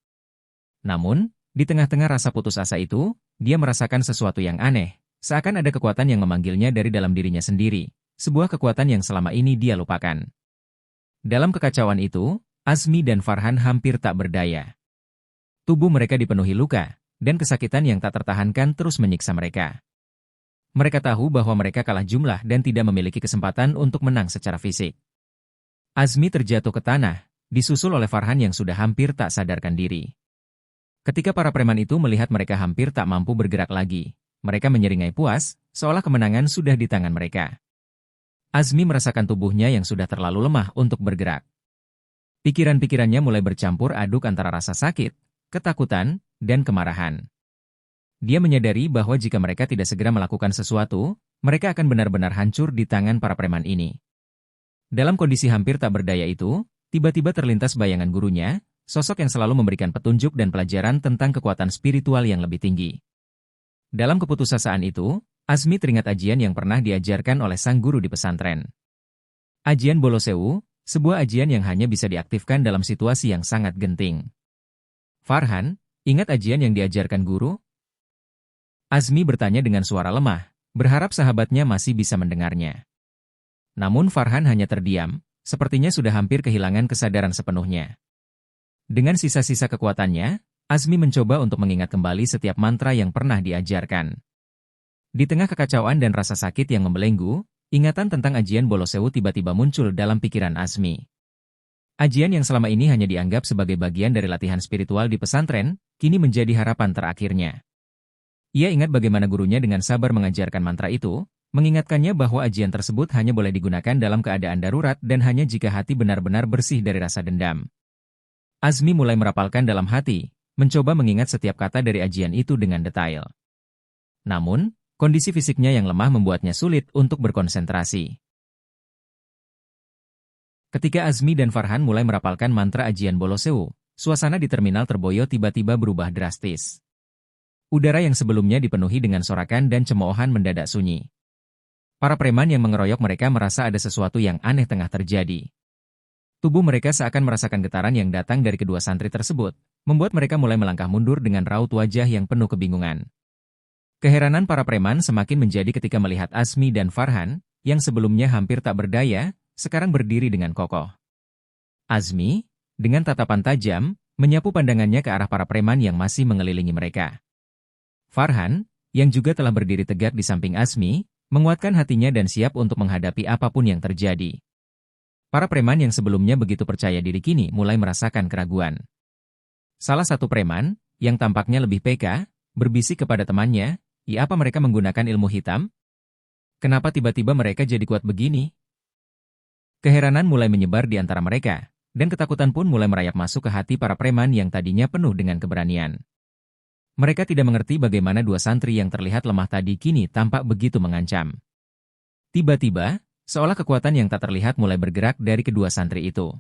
[SPEAKER 1] Namun, di tengah-tengah rasa putus asa itu, dia merasakan sesuatu yang aneh, seakan ada kekuatan yang memanggilnya dari dalam dirinya sendiri, sebuah kekuatan yang selama ini dia lupakan. Dalam kekacauan itu, Azmi dan Farhan hampir tak berdaya. Tubuh mereka dipenuhi luka, dan kesakitan yang tak tertahankan terus menyiksa mereka. Mereka tahu bahwa mereka kalah jumlah dan tidak memiliki kesempatan untuk menang secara fisik. Azmi terjatuh ke tanah, disusul oleh Farhan yang sudah hampir tak sadarkan diri. Ketika para preman itu melihat mereka hampir tak mampu bergerak lagi, mereka menyeringai puas, seolah kemenangan sudah di tangan mereka. Azmi merasakan tubuhnya yang sudah terlalu lemah untuk bergerak. Pikiran-pikirannya mulai bercampur aduk antara rasa sakit, ketakutan, dan kemarahan. Dia menyadari bahwa jika mereka tidak segera melakukan sesuatu, mereka akan benar-benar hancur di tangan para preman ini. Dalam kondisi hampir tak berdaya itu, tiba-tiba terlintas bayangan gurunya, sosok yang selalu memberikan petunjuk dan pelajaran tentang kekuatan spiritual yang lebih tinggi. Dalam keputusasaan itu, Azmi teringat ajian yang pernah diajarkan oleh sang guru di pesantren. Ajian Bolosewu, sebuah ajian yang hanya bisa diaktifkan dalam situasi yang sangat genting. Farhan, ingat ajian yang diajarkan guru? Azmi bertanya dengan suara lemah, berharap sahabatnya masih bisa mendengarnya. Namun Farhan hanya terdiam, sepertinya sudah hampir kehilangan kesadaran sepenuhnya. Dengan sisa-sisa kekuatannya, Azmi mencoba untuk mengingat kembali setiap mantra yang pernah diajarkan. Di tengah kekacauan dan rasa sakit yang membelenggu, ingatan tentang ajian Bolosewu tiba-tiba muncul dalam pikiran Azmi. Ajian yang selama ini hanya dianggap sebagai bagian dari latihan spiritual di pesantren, kini menjadi harapan terakhirnya. Ia ingat bagaimana gurunya dengan sabar mengajarkan mantra itu, mengingatkannya bahwa ajian tersebut hanya boleh digunakan dalam keadaan darurat dan hanya jika hati benar-benar bersih dari rasa dendam. Azmi mulai merapalkan dalam hati, mencoba mengingat setiap kata dari ajian itu dengan detail. Namun, kondisi fisiknya yang lemah membuatnya sulit untuk berkonsentrasi. Ketika Azmi dan Farhan mulai merapalkan mantra ajian Bolosewu, suasana di terminal Terboyo tiba-tiba berubah drastis. Udara yang sebelumnya dipenuhi dengan sorakan dan cemoohan mendadak sunyi. Para preman yang mengeroyok mereka merasa ada sesuatu yang aneh tengah terjadi. Tubuh mereka seakan merasakan getaran yang datang dari kedua santri tersebut, membuat mereka mulai melangkah mundur dengan raut wajah yang penuh kebingungan. Keheranan para preman semakin menjadi ketika melihat Azmi dan Farhan, yang sebelumnya hampir tak berdaya, sekarang berdiri dengan kokoh. Azmi, dengan tatapan tajam, menyapu pandangannya ke arah para preman yang masih mengelilingi mereka. Farhan, yang juga telah berdiri tegak di samping Azmi, menguatkan hatinya dan siap untuk menghadapi apapun yang terjadi. Para preman yang sebelumnya begitu percaya diri kini mulai merasakan keraguan. Salah satu preman, yang tampaknya lebih peka, berbisik kepada temannya, apa mereka menggunakan ilmu hitam? Kenapa tiba-tiba mereka jadi kuat begini? Keheranan mulai menyebar di antara mereka, dan ketakutan pun mulai merayap masuk ke hati para preman yang tadinya penuh dengan keberanian. Mereka tidak mengerti bagaimana dua santri yang terlihat lemah tadi kini tampak begitu mengancam. Tiba-tiba, seolah kekuatan yang tak terlihat mulai bergerak dari kedua santri itu.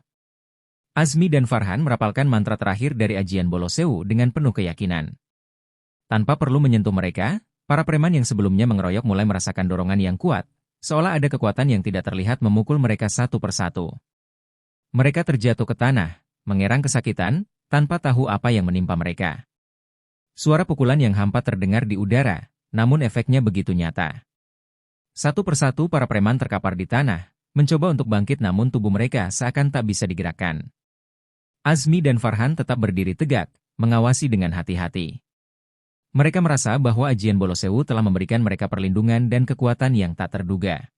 [SPEAKER 1] Azmi dan Farhan merapalkan mantra terakhir dari ajian Bolosewu dengan penuh keyakinan. Tanpa perlu menyentuh mereka, para preman yang sebelumnya mengeroyok mulai merasakan dorongan yang kuat, seolah ada kekuatan yang tidak terlihat memukul mereka satu persatu. Mereka terjatuh ke tanah, mengerang kesakitan, tanpa tahu apa yang menimpa mereka. Suara pukulan yang hampa terdengar di udara, namun efeknya begitu nyata. Satu persatu para preman terkapar di tanah, mencoba untuk bangkit namun tubuh mereka seakan tak bisa digerakkan. Azmi dan Farhan tetap berdiri tegak, mengawasi dengan hati-hati. Mereka merasa bahwa ajian Bolosewu telah memberikan mereka perlindungan dan kekuatan yang tak terduga.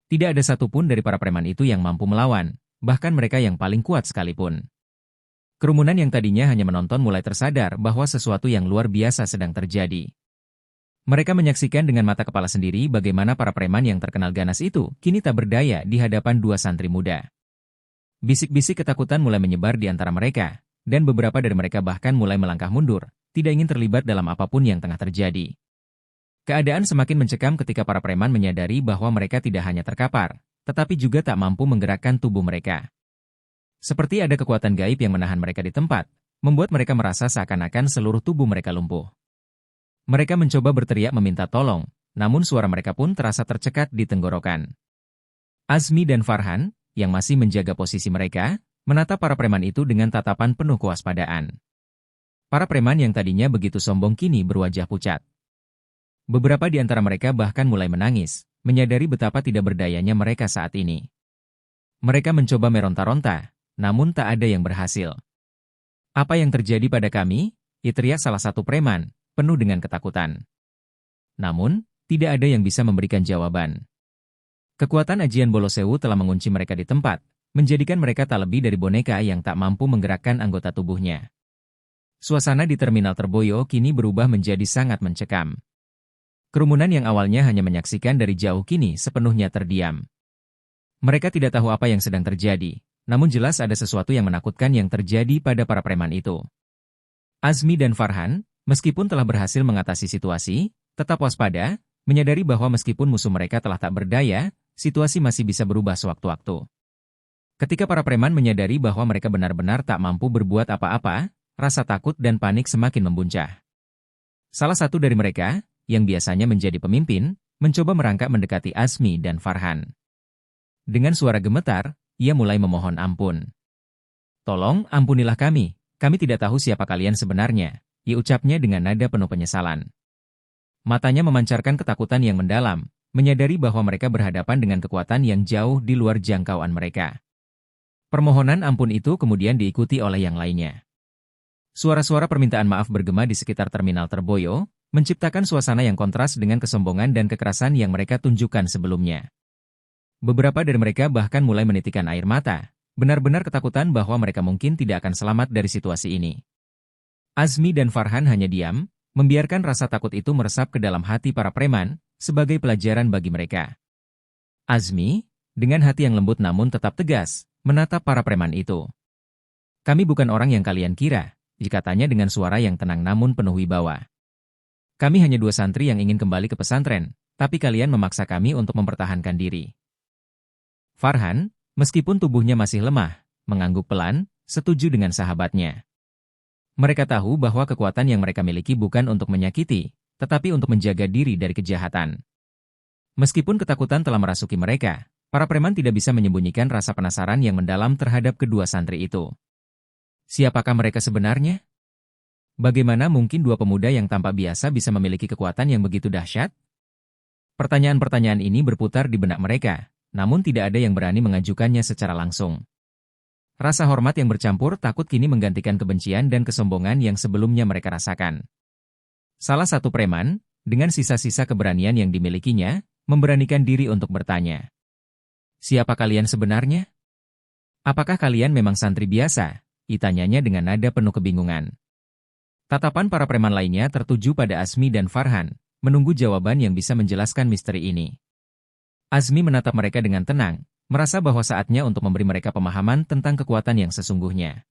[SPEAKER 1] Tidak ada satupun dari para preman itu yang mampu melawan, bahkan mereka yang paling kuat sekalipun. Kerumunan yang tadinya hanya menonton mulai tersadar bahwa sesuatu yang luar biasa sedang terjadi. Mereka menyaksikan dengan mata kepala sendiri bagaimana para preman yang terkenal ganas itu kini tak berdaya di hadapan dua santri muda. Bisik-bisik ketakutan mulai menyebar di antara mereka, dan beberapa dari mereka bahkan mulai melangkah mundur, tidak ingin terlibat dalam apapun yang tengah terjadi. Keadaan semakin mencekam ketika para preman menyadari bahwa mereka tidak hanya terkapar, tetapi juga tak mampu menggerakkan tubuh mereka. Seperti ada kekuatan gaib yang menahan mereka di tempat, membuat mereka merasa seakan-akan seluruh tubuh mereka lumpuh. Mereka mencoba berteriak meminta tolong, namun suara mereka pun terasa tercekat di tenggorokan. Azmi dan Farhan, yang masih menjaga posisi mereka, menatap para preman itu dengan tatapan penuh kewaspadaan. Para preman yang tadinya begitu sombong kini berwajah pucat. Beberapa di antara mereka bahkan mulai menangis, menyadari betapa tidak berdayanya mereka saat ini. Mereka mencoba meronta-ronta, namun tak ada yang berhasil. "Apa yang terjadi pada kami?" teriak salah satu preman, penuh dengan ketakutan. Namun, tidak ada yang bisa memberikan jawaban. Kekuatan ajian Bolosewu telah mengunci mereka di tempat, menjadikan mereka tak lebih dari boneka yang tak mampu menggerakkan anggota tubuhnya. Suasana di terminal Terboyo kini berubah menjadi sangat mencekam. Kerumunan yang awalnya hanya menyaksikan dari jauh kini sepenuhnya terdiam. Mereka tidak tahu apa yang sedang terjadi, namun jelas ada sesuatu yang menakutkan yang terjadi pada para preman itu. Azmi dan Farhan, meskipun telah berhasil mengatasi situasi, tetap waspada, menyadari bahwa meskipun musuh mereka telah tak berdaya, situasi masih bisa berubah sewaktu-waktu. Ketika para preman menyadari bahwa mereka benar-benar tak mampu berbuat apa-apa, rasa takut dan panik semakin membuncah. Salah satu dari mereka, yang biasanya menjadi pemimpin, mencoba merangkak mendekati Azmi dan Farhan. Dengan suara gemetar, ia mulai memohon ampun. "Tolong, ampunilah kami tidak tahu siapa kalian sebenarnya," ia ucapnya dengan nada penuh penyesalan. Matanya memancarkan ketakutan yang mendalam, menyadari bahwa mereka berhadapan dengan kekuatan yang jauh di luar jangkauan mereka. Permohonan ampun itu kemudian diikuti oleh yang lainnya. Suara-suara permintaan maaf bergema di sekitar terminal Terboyo, menciptakan suasana yang kontras dengan kesombongan dan kekerasan yang mereka tunjukkan sebelumnya. Beberapa dari mereka bahkan mulai menitikkan air mata, benar-benar ketakutan bahwa mereka mungkin tidak akan selamat dari situasi ini. Azmi dan Farhan hanya diam, membiarkan rasa takut itu meresap ke dalam hati para preman, sebagai pelajaran bagi mereka. Azmi, dengan hati yang lembut namun tetap tegas, menatap para preman itu. "Kami bukan orang yang kalian kira," dikatanya dengan suara yang tenang namun penuh wibawa. "Kami hanya dua santri yang ingin kembali ke pesantren, tapi kalian memaksa kami untuk mempertahankan diri." Farhan, meskipun tubuhnya masih lemah, mengangguk pelan, setuju dengan sahabatnya. Mereka tahu bahwa kekuatan yang mereka miliki bukan untuk menyakiti, tetapi untuk menjaga diri dari kejahatan. Meskipun ketakutan telah merasuki mereka, para preman tidak bisa menyembunyikan rasa penasaran yang mendalam terhadap kedua santri itu. Siapakah mereka sebenarnya? Bagaimana mungkin dua pemuda yang tampak biasa bisa memiliki kekuatan yang begitu dahsyat? Pertanyaan-pertanyaan ini berputar di benak mereka, namun tidak ada yang berani mengajukannya secara langsung. Rasa hormat yang bercampur takut kini menggantikan kebencian dan kesombongan yang sebelumnya mereka rasakan. Salah satu preman, dengan sisa-sisa keberanian yang dimilikinya, memberanikan diri untuk bertanya. "Siapa kalian sebenarnya? Apakah kalian memang santri biasa?" Tanyanya dengan nada penuh kebingungan. Tatapan para preman lainnya tertuju pada Azmi dan Farhan, menunggu jawaban yang bisa menjelaskan misteri ini. Azmi menatap mereka dengan tenang, merasa bahwa saatnya untuk memberi mereka pemahaman tentang kekuatan yang sesungguhnya.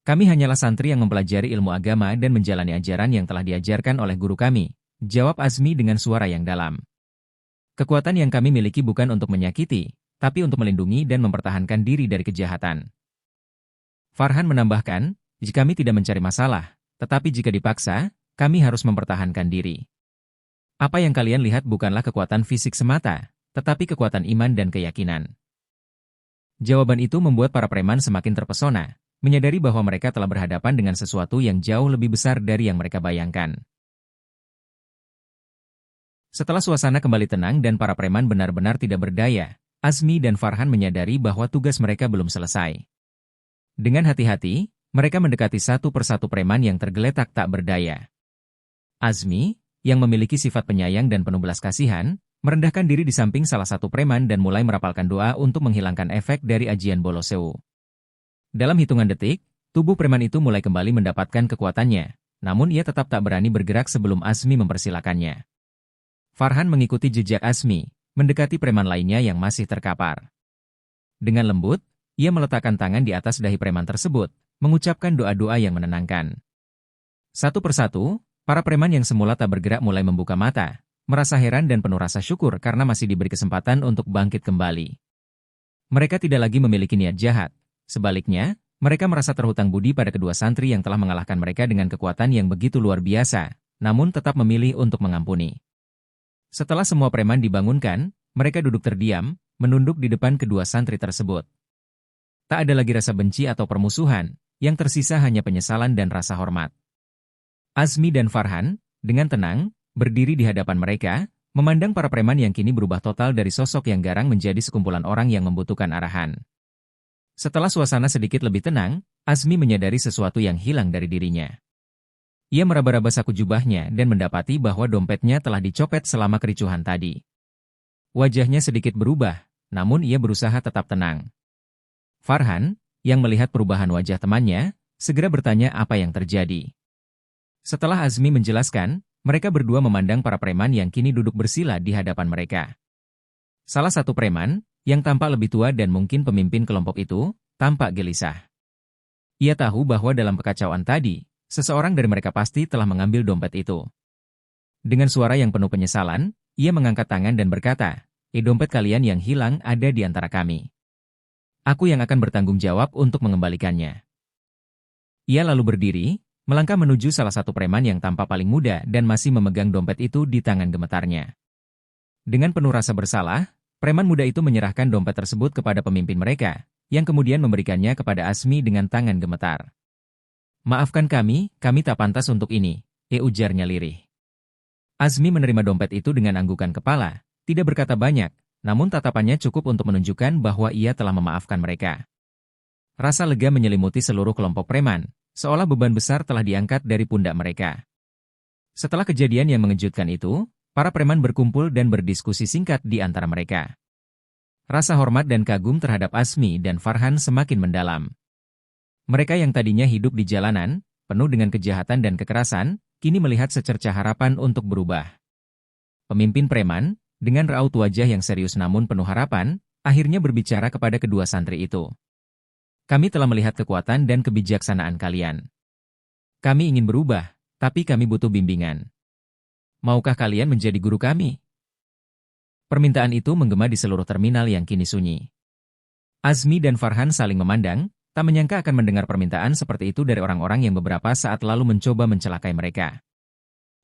[SPEAKER 1] "Kami hanyalah santri yang mempelajari ilmu agama dan menjalani ajaran yang telah diajarkan oleh guru kami," jawab Azmi dengan suara yang dalam. "Kekuatan yang kami miliki bukan untuk menyakiti, tapi untuk melindungi dan mempertahankan diri dari kejahatan." Farhan menambahkan, "Jika kami tidak mencari masalah, tetapi jika dipaksa, kami harus mempertahankan diri. Apa yang kalian lihat bukanlah kekuatan fisik semata, tetapi kekuatan iman dan keyakinan." Jawaban itu membuat para preman semakin terpesona, menyadari bahwa mereka telah berhadapan dengan sesuatu yang jauh lebih besar dari yang mereka bayangkan. Setelah suasana kembali tenang dan para preman benar-benar tidak berdaya, Azmi dan Farhan menyadari bahwa tugas mereka belum selesai. Dengan hati-hati, mereka mendekati satu persatu preman yang tergeletak tak berdaya. Azmi, yang memiliki sifat penyayang dan penuh belas kasihan, merendahkan diri di samping salah satu preman dan mulai merapalkan doa untuk menghilangkan efek dari ajian Bolosewu. Dalam hitungan detik, tubuh preman itu mulai kembali mendapatkan kekuatannya, namun ia tetap tak berani bergerak sebelum Azmi mempersilakannya. Farhan mengikuti jejak Azmi, mendekati preman lainnya yang masih terkapar. Dengan lembut, ia meletakkan tangan di atas dahi preman tersebut, mengucapkan doa-doa yang menenangkan. Satu persatu, para preman yang semula tak bergerak mulai membuka mata, merasa heran dan penuh rasa syukur karena masih diberi kesempatan untuk bangkit kembali. Mereka tidak lagi memiliki niat jahat. Sebaliknya, mereka merasa terhutang budi pada kedua santri yang telah mengalahkan mereka dengan kekuatan yang begitu luar biasa, namun tetap memilih untuk mengampuni. Setelah semua preman dibangunkan, mereka duduk terdiam, menunduk di depan kedua santri tersebut. Tak ada lagi rasa benci atau permusuhan, yang tersisa hanya penyesalan dan rasa hormat. Azmi dan Farhan, dengan tenang, berdiri di hadapan mereka, memandang para preman yang kini berubah total dari sosok yang garang menjadi sekumpulan orang yang membutuhkan arahan. Setelah suasana sedikit lebih tenang, Azmi menyadari sesuatu yang hilang dari dirinya. Ia meraba-raba saku jubahnya dan mendapati bahwa dompetnya telah dicopet selama kericuhan tadi. Wajahnya sedikit berubah, namun ia berusaha tetap tenang. Farhan, yang melihat perubahan wajah temannya, segera bertanya apa yang terjadi. Setelah Azmi menjelaskan, mereka berdua memandang para preman yang kini duduk bersila di hadapan mereka. Salah satu preman, yang tampak lebih tua dan mungkin pemimpin kelompok itu, tampak gelisah. Ia tahu bahwa dalam kekacauan tadi, seseorang dari mereka pasti telah mengambil dompet itu. Dengan suara yang penuh penyesalan, ia mengangkat tangan dan berkata, dompet kalian yang hilang ada di antara kami. Aku yang akan bertanggung jawab untuk mengembalikannya." Ia lalu berdiri, melangkah menuju salah satu preman yang tampak paling muda dan masih memegang dompet itu di tangan gemetarnya. Dengan penuh rasa bersalah, preman muda itu menyerahkan dompet tersebut kepada pemimpin mereka, yang kemudian memberikannya kepada Azmi dengan tangan gemetar. "Maafkan kami tak pantas untuk ini," ujarnya lirih. Azmi menerima dompet itu dengan anggukan kepala, tidak berkata banyak, namun tatapannya cukup untuk menunjukkan bahwa ia telah memaafkan mereka. Rasa lega menyelimuti seluruh kelompok preman, seolah beban besar telah diangkat dari pundak mereka. Setelah kejadian yang mengejutkan itu, para preman berkumpul dan berdiskusi singkat di antara mereka. Rasa hormat dan kagum terhadap Azmi dan Farhan semakin mendalam. Mereka yang tadinya hidup di jalanan, penuh dengan kejahatan dan kekerasan, kini melihat secercah harapan untuk berubah. Pemimpin preman, dengan raut wajah yang serius namun penuh harapan, akhirnya berbicara kepada kedua santri itu. "Kami telah melihat kekuatan dan kebijaksanaan kalian. Kami ingin berubah, tapi kami butuh bimbingan. Maukah kalian menjadi guru kami?" Permintaan itu menggema di seluruh terminal yang kini sunyi. Azmi dan Farhan saling memandang, tak menyangka akan mendengar permintaan seperti itu dari orang-orang yang beberapa saat lalu mencoba mencelakai mereka.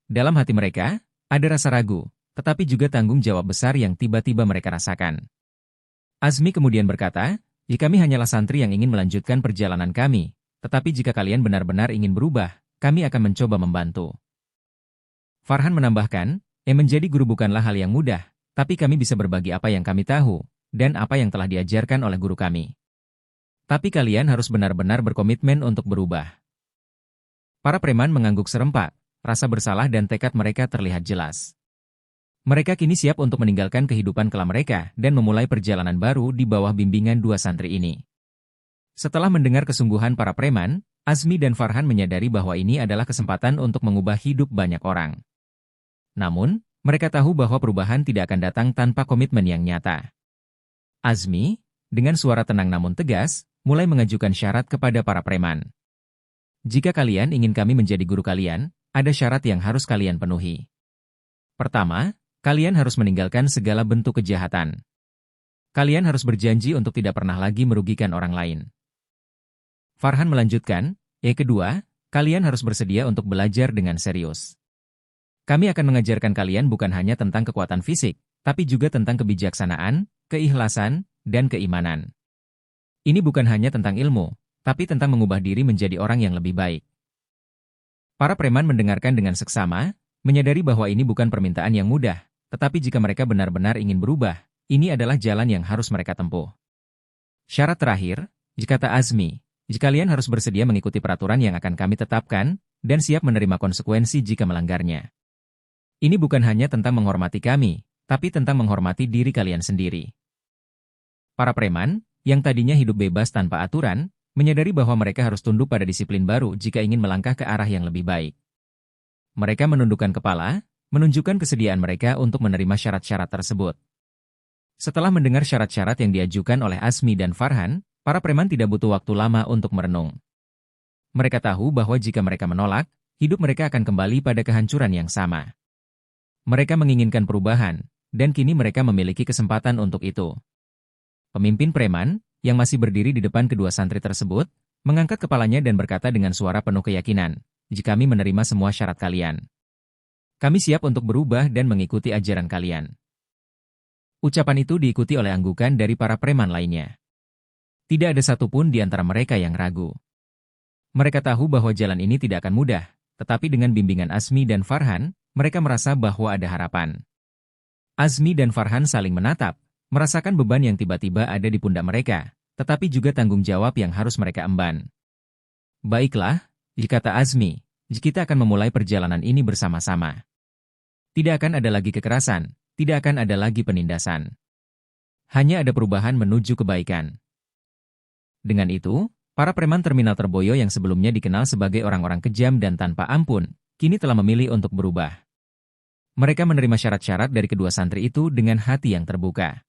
[SPEAKER 1] Dalam hati mereka, ada rasa ragu, tetapi juga tanggung jawab besar yang tiba-tiba mereka rasakan. Azmi kemudian berkata, kami hanyalah santri yang ingin melanjutkan perjalanan kami, tetapi jika kalian benar-benar ingin berubah, kami akan mencoba membantu." Farhan menambahkan, menjadi guru bukanlah hal yang mudah, tapi kami bisa berbagi apa yang kami tahu, dan apa yang telah diajarkan oleh guru kami. Tapi kalian harus benar-benar berkomitmen untuk berubah. Para preman mengangguk serempak, rasa bersalah dan tekad mereka terlihat jelas. Mereka kini siap untuk meninggalkan kehidupan kelam mereka dan memulai perjalanan baru di bawah bimbingan dua santri ini. Setelah mendengar kesungguhan para preman, Azmi dan Farhan menyadari bahwa ini adalah kesempatan untuk mengubah hidup banyak orang. Namun, mereka tahu bahwa perubahan tidak akan datang tanpa komitmen yang nyata. Azmi, dengan suara tenang namun tegas, mulai mengajukan syarat kepada para preman. "Jika kalian ingin kami menjadi guru kalian, ada syarat yang harus kalian penuhi. Pertama, kalian harus meninggalkan segala bentuk kejahatan. Kalian harus berjanji untuk tidak pernah lagi merugikan orang lain." Farhan melanjutkan, kedua, kalian harus bersedia untuk belajar dengan serius. Kami akan mengajarkan kalian bukan hanya tentang kekuatan fisik, tapi juga tentang kebijaksanaan, keikhlasan, dan keimanan. Ini bukan hanya tentang ilmu, tapi tentang mengubah diri menjadi orang yang lebih baik. Para preman mendengarkan dengan seksama, menyadari bahwa ini bukan permintaan yang mudah, tetapi jika mereka benar-benar ingin berubah, ini adalah jalan yang harus mereka tempuh. "Syarat terakhir," kata Azmi, kalian harus bersedia mengikuti peraturan yang akan kami tetapkan, dan siap menerima konsekuensi jika melanggarnya. Ini bukan hanya tentang menghormati kami, tapi tentang menghormati diri kalian sendiri." Para preman, yang tadinya hidup bebas tanpa aturan, menyadari bahwa mereka harus tunduk pada disiplin baru jika ingin melangkah ke arah yang lebih baik. Mereka menundukkan kepala, menunjukkan kesediaan mereka untuk menerima syarat-syarat tersebut. Setelah mendengar syarat-syarat yang diajukan oleh Azmi dan Farhan, para preman tidak butuh waktu lama untuk merenung. Mereka tahu bahwa jika mereka menolak, hidup mereka akan kembali pada kehancuran yang sama. Mereka menginginkan perubahan, dan kini mereka memiliki kesempatan untuk itu. Pemimpin preman, yang masih berdiri di depan kedua santri tersebut, mengangkat kepalanya dan berkata dengan suara penuh keyakinan, kami menerima semua syarat kalian. Kami siap untuk berubah dan mengikuti ajaran kalian." Ucapan itu diikuti oleh anggukan dari para preman lainnya. Tidak ada satupun di antara mereka yang ragu. Mereka tahu bahwa jalan ini tidak akan mudah, Tetapi dengan bimbingan Azmi dan Farhan, mereka merasa bahwa ada harapan. Azmi dan Farhan saling menatap, merasakan beban yang tiba-tiba ada di pundak mereka, tetapi juga tanggung jawab yang harus mereka emban. Baiklah, kata Azmi, kita akan memulai perjalanan ini bersama-sama. Tidak akan ada lagi kekerasan, tidak akan ada lagi penindasan. Hanya ada perubahan menuju kebaikan. Dengan itu, para preman terminal Terboyo yang sebelumnya dikenal sebagai orang-orang kejam dan tanpa ampun, kini telah memilih untuk berubah. Mereka menerima syarat-syarat dari kedua santri itu dengan hati yang terbuka.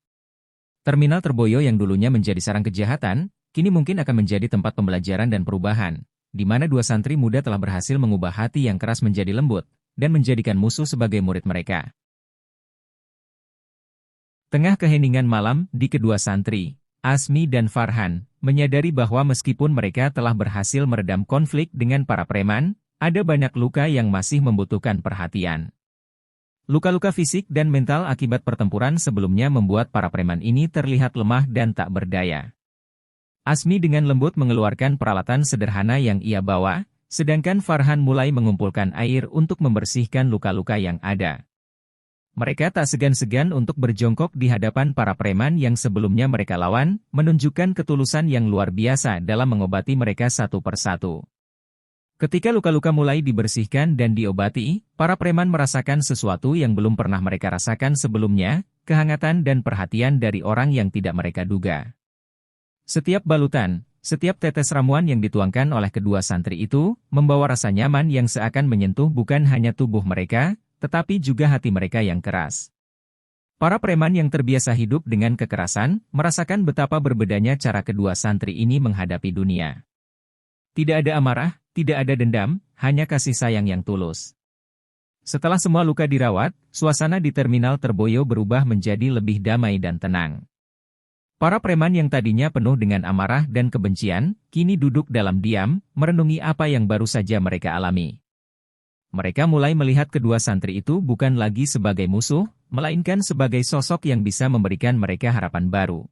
[SPEAKER 1] Terminal Terboyo yang dulunya menjadi sarang kejahatan, kini mungkin akan menjadi tempat pembelajaran dan perubahan, di mana dua santri muda telah berhasil mengubah hati yang keras menjadi lembut, dan menjadikan musuh sebagai murid mereka. Tengah keheningan malam di kedua santri, Azmi dan Farhan menyadari bahwa meskipun mereka telah berhasil meredam konflik dengan para preman, ada banyak luka yang masih membutuhkan perhatian. Luka-luka fisik dan mental akibat pertempuran sebelumnya membuat para preman ini terlihat lemah dan tak berdaya. Azmi dengan lembut mengeluarkan peralatan sederhana yang ia bawa, sedangkan Farhan mulai mengumpulkan air untuk membersihkan luka-luka yang ada. Mereka tak segan-segan untuk berjongkok di hadapan para preman yang sebelumnya mereka lawan, menunjukkan ketulusan yang luar biasa dalam mengobati mereka satu persatu. Ketika luka-luka mulai dibersihkan dan diobati, para preman merasakan sesuatu yang belum pernah mereka rasakan sebelumnya, kehangatan dan perhatian dari orang yang tidak mereka duga. Setiap balutan, setiap tetes ramuan yang dituangkan oleh kedua santri itu, membawa rasa nyaman yang seakan menyentuh bukan hanya tubuh mereka, tetapi juga hati mereka yang keras. Para preman yang terbiasa hidup dengan kekerasan, merasakan betapa berbedanya cara kedua santri ini menghadapi dunia. Tidak ada amarah, tidak ada dendam, hanya kasih sayang yang tulus. Setelah semua luka dirawat, suasana di terminal Terboyo berubah menjadi lebih damai dan tenang. Para preman yang tadinya penuh dengan amarah dan kebencian, kini duduk dalam diam, merenungi apa yang baru saja mereka alami. Mereka mulai melihat kedua santri itu bukan lagi sebagai musuh, melainkan sebagai sosok yang bisa memberikan mereka harapan baru.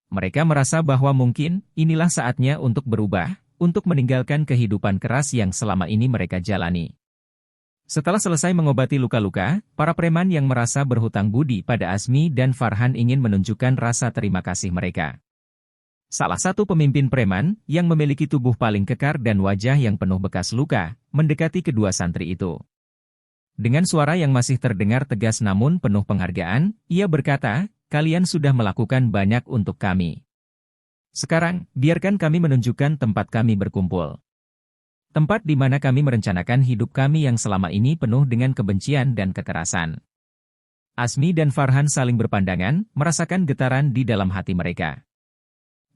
[SPEAKER 1] Mereka merasa bahwa mungkin, inilah saatnya untuk berubah, untuk meninggalkan kehidupan keras yang selama ini mereka jalani. Setelah selesai mengobati luka-luka, para preman yang merasa berhutang budi pada Azmi dan Farhan ingin menunjukkan rasa terima kasih mereka. Salah satu pemimpin preman, yang memiliki tubuh paling kekar dan wajah yang penuh bekas luka, mendekati kedua santri itu. Dengan suara yang masih terdengar tegas namun penuh penghargaan, ia berkata, "Kalian sudah melakukan banyak untuk kami. Sekarang, biarkan kami menunjukkan tempat kami berkumpul. Tempat di mana kami merencanakan hidup kami yang selama ini penuh dengan kebencian dan kekerasan." Azmi dan Farhan saling berpandangan, merasakan getaran di dalam hati mereka.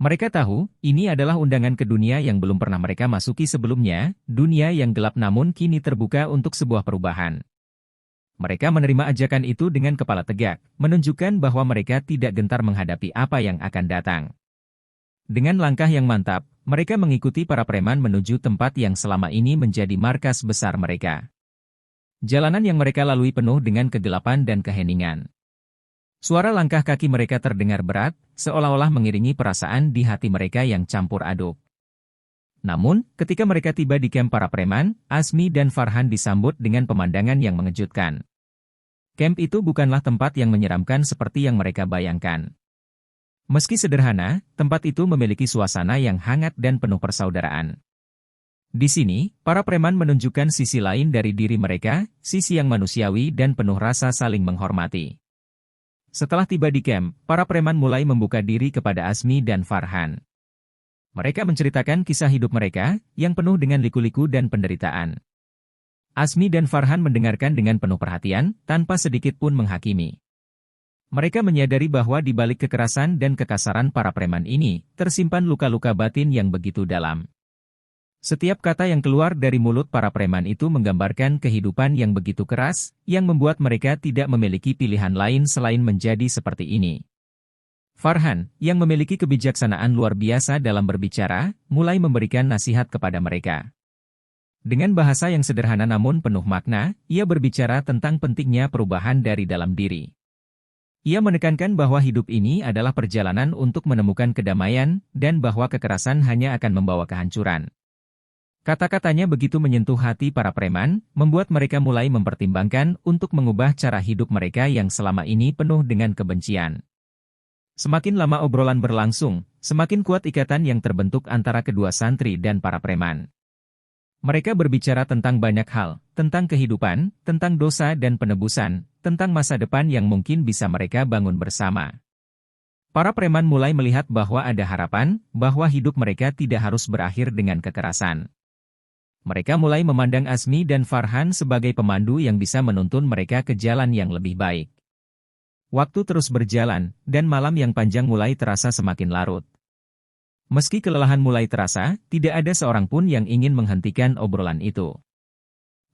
[SPEAKER 1] Mereka tahu, ini adalah undangan ke dunia yang belum pernah mereka masuki sebelumnya, dunia yang gelap namun kini terbuka untuk sebuah perubahan. Mereka menerima ajakan itu dengan kepala tegak, menunjukkan bahwa mereka tidak gentar menghadapi apa yang akan datang. Dengan langkah yang mantap, mereka mengikuti para preman menuju tempat yang selama ini menjadi markas besar mereka. Jalanan yang mereka lalui penuh dengan kegelapan dan keheningan. Suara langkah kaki mereka terdengar berat, seolah-olah mengiringi perasaan di hati mereka yang campur aduk. Namun, ketika mereka tiba di kamp para preman, Azmi dan Farhan disambut dengan pemandangan yang mengejutkan. Kamp itu bukanlah tempat yang menyeramkan seperti yang mereka bayangkan. Meski sederhana, tempat itu memiliki suasana yang hangat dan penuh persaudaraan. Di sini, para preman menunjukkan sisi lain dari diri mereka, sisi yang manusiawi dan penuh rasa saling menghormati. Setelah tiba di kamp, para preman mulai membuka diri kepada Azmi dan Farhan. Mereka menceritakan kisah hidup mereka, yang penuh dengan liku-liku dan penderitaan. Azmi dan Farhan mendengarkan dengan penuh perhatian, tanpa sedikit pun menghakimi. Mereka menyadari bahwa di balik kekerasan dan kekasaran para preman ini, tersimpan luka-luka batin yang begitu dalam. Setiap kata yang keluar dari mulut para preman itu menggambarkan kehidupan yang begitu keras, yang membuat mereka tidak memiliki pilihan lain selain menjadi seperti ini. Farhan, yang memiliki kebijaksanaan luar biasa dalam berbicara, mulai memberikan nasihat kepada mereka. Dengan bahasa yang sederhana namun penuh makna, ia berbicara tentang pentingnya perubahan dari dalam diri. Ia menekankan bahwa hidup ini adalah perjalanan untuk menemukan kedamaian, dan bahwa kekerasan hanya akan membawa kehancuran. Kata-katanya begitu menyentuh hati para preman, membuat mereka mulai mempertimbangkan untuk mengubah cara hidup mereka yang selama ini penuh dengan kebencian. Semakin lama obrolan berlangsung, semakin kuat ikatan yang terbentuk antara kedua santri dan para preman. Mereka berbicara tentang banyak hal, tentang kehidupan, tentang dosa dan penebusan, tentang masa depan yang mungkin bisa mereka bangun bersama. Para preman mulai melihat bahwa ada harapan, bahwa hidup mereka tidak harus berakhir dengan kekerasan. Mereka mulai memandang Azmi dan Farhan sebagai pemandu yang bisa menuntun mereka ke jalan yang lebih baik. Waktu terus berjalan, dan malam yang panjang mulai terasa semakin larut. Meski kelelahan mulai terasa, tidak ada seorang pun yang ingin menghentikan obrolan itu.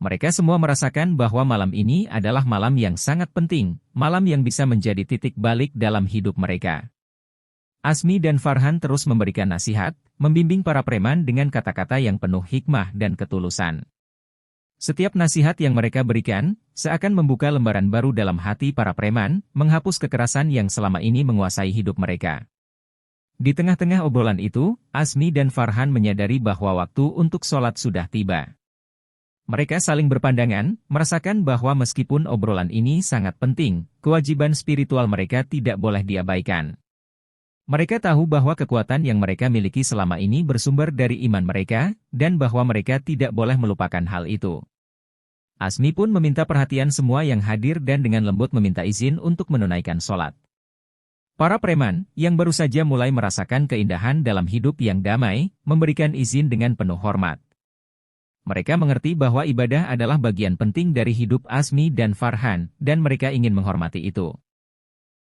[SPEAKER 1] Mereka semua merasakan bahwa malam ini adalah malam yang sangat penting, malam yang bisa menjadi titik balik dalam hidup mereka. Azmi dan Farhan terus memberikan nasihat, membimbing para preman dengan kata-kata yang penuh hikmah dan ketulusan. Setiap nasihat yang mereka berikan, seakan membuka lembaran baru dalam hati para preman, menghapus kekerasan yang selama ini menguasai hidup mereka. Di tengah-tengah obrolan itu, Azmi dan Farhan menyadari bahwa waktu untuk sholat sudah tiba. Mereka saling berpandangan, merasakan bahwa meskipun obrolan ini sangat penting, kewajiban spiritual mereka tidak boleh diabaikan. Mereka tahu bahwa kekuatan yang mereka miliki selama ini bersumber dari iman mereka, dan bahwa mereka tidak boleh melupakan hal itu. Azmi pun meminta perhatian semua yang hadir dan dengan lembut meminta izin untuk menunaikan sholat. Para preman, yang baru saja mulai merasakan keindahan dalam hidup yang damai, memberikan izin dengan penuh hormat. Mereka mengerti bahwa ibadah adalah bagian penting dari hidup Azmi dan Farhan, dan mereka ingin menghormati itu.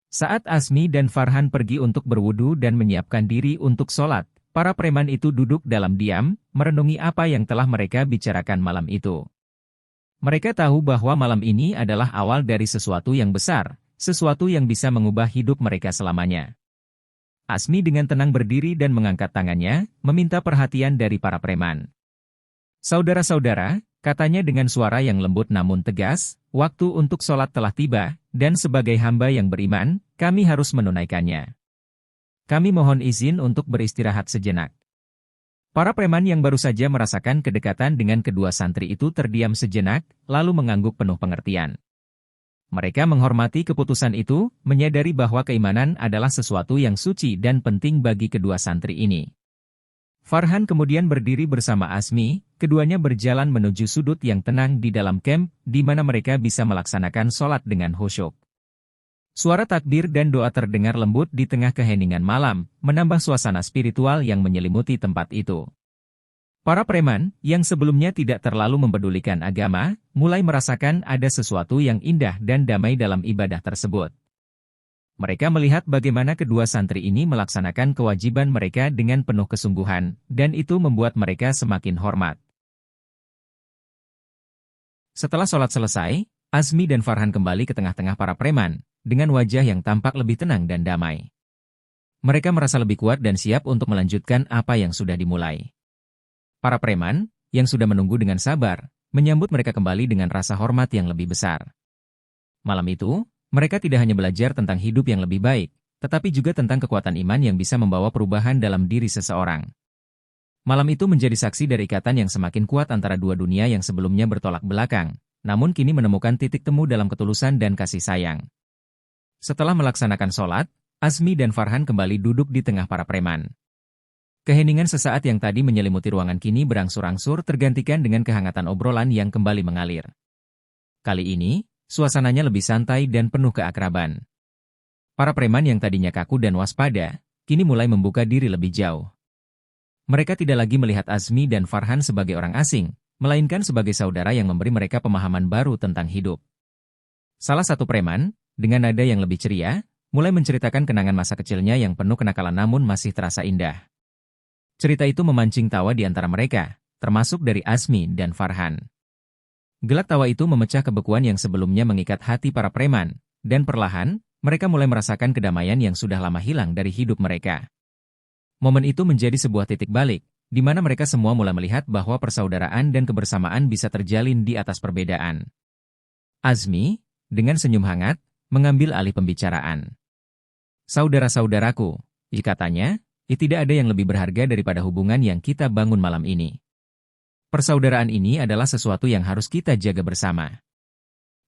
[SPEAKER 1] Saat Azmi dan Farhan pergi untuk berwudu dan menyiapkan diri untuk sholat, para preman itu duduk dalam diam, merenungi apa yang telah mereka bicarakan malam itu. Mereka tahu bahwa malam ini adalah awal dari sesuatu yang besar, sesuatu yang bisa mengubah hidup mereka selamanya. Azmi dengan tenang berdiri dan mengangkat tangannya, meminta perhatian dari para preman. Saudara-saudara, katanya dengan suara yang lembut namun tegas, waktu untuk sholat telah tiba, dan sebagai hamba yang beriman, kami harus menunaikannya. Kami mohon izin untuk beristirahat sejenak. Para preman yang baru saja merasakan kedekatan dengan kedua santri itu terdiam sejenak, lalu mengangguk penuh pengertian. Mereka menghormati keputusan itu, menyadari bahwa keimanan adalah sesuatu yang suci dan penting bagi kedua santri ini. Farhan kemudian berdiri bersama Azmi, keduanya berjalan menuju sudut yang tenang di dalam kamp, di mana mereka bisa melaksanakan sholat dengan khusyuk. Suara takbir dan doa terdengar lembut di tengah keheningan malam, menambah suasana spiritual yang menyelimuti tempat itu. Para preman, yang sebelumnya tidak terlalu mempedulikan agama, mulai merasakan ada sesuatu yang indah dan damai dalam ibadah tersebut. Mereka melihat bagaimana kedua santri ini melaksanakan kewajiban mereka dengan penuh kesungguhan, dan itu membuat mereka semakin hormat. Setelah sholat selesai, Azmi dan Farhan kembali ke tengah-tengah para preman, dengan wajah yang tampak lebih tenang dan damai. Mereka merasa lebih kuat dan siap untuk melanjutkan apa yang sudah dimulai. Para preman, yang sudah menunggu dengan sabar, menyambut mereka kembali dengan rasa hormat yang lebih besar. Malam itu, mereka tidak hanya belajar tentang hidup yang lebih baik, tetapi juga tentang kekuatan iman yang bisa membawa perubahan dalam diri seseorang. Malam itu menjadi saksi dari ikatan yang semakin kuat antara dua dunia yang sebelumnya bertolak belakang, namun kini menemukan titik temu dalam ketulusan dan kasih sayang. Setelah melaksanakan sholat, Azmi dan Farhan kembali duduk di tengah para preman. Keheningan sesaat yang tadi menyelimuti ruangan kini berangsur-angsur tergantikan dengan kehangatan obrolan yang kembali mengalir. Kali ini, suasananya lebih santai dan penuh keakraban. Para preman yang tadinya kaku dan waspada, kini mulai membuka diri lebih jauh. Mereka tidak lagi melihat Azmi dan Farhan sebagai orang asing, melainkan sebagai saudara yang memberi mereka pemahaman baru tentang hidup. Salah satu preman, dengan nada yang lebih ceria, mulai menceritakan kenangan masa kecilnya yang penuh kenakalan namun masih terasa indah. Cerita itu memancing tawa di antara mereka, termasuk dari Azmi dan Farhan. Gelak tawa itu memecah kebekuan yang sebelumnya mengikat hati para preman, dan perlahan, mereka mulai merasakan kedamaian yang sudah lama hilang dari hidup mereka. Momen itu menjadi sebuah titik balik, di mana mereka semua mulai melihat bahwa persaudaraan dan kebersamaan bisa terjalin di atas perbedaan. Azmi, dengan senyum hangat, mengambil alih pembicaraan. Saudara-saudaraku, katanya, tidak ada yang lebih berharga daripada hubungan yang kita bangun malam ini. Persaudaraan ini adalah sesuatu yang harus kita jaga bersama.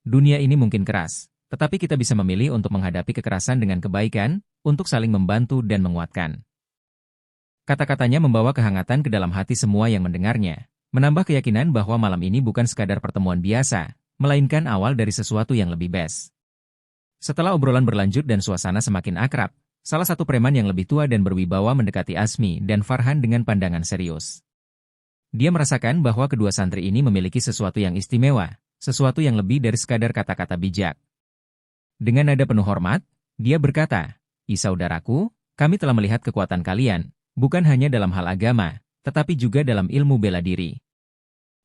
[SPEAKER 1] Dunia ini mungkin keras, tetapi kita bisa memilih untuk menghadapi kekerasan dengan kebaikan, untuk saling membantu dan menguatkan. Kata-katanya membawa kehangatan ke dalam hati semua yang mendengarnya, menambah keyakinan bahwa malam ini bukan sekadar pertemuan biasa, melainkan awal dari sesuatu yang lebih best. Setelah obrolan berlanjut dan suasana semakin akrab, salah satu preman yang lebih tua dan berwibawa mendekati Azmi dan Farhan dengan pandangan serius. Dia merasakan bahwa kedua santri ini memiliki sesuatu yang istimewa, sesuatu yang lebih dari sekadar kata-kata bijak. Dengan nada penuh hormat, dia berkata, "Saudaraku, kami telah melihat kekuatan kalian, bukan hanya dalam hal agama, tetapi juga dalam ilmu bela diri.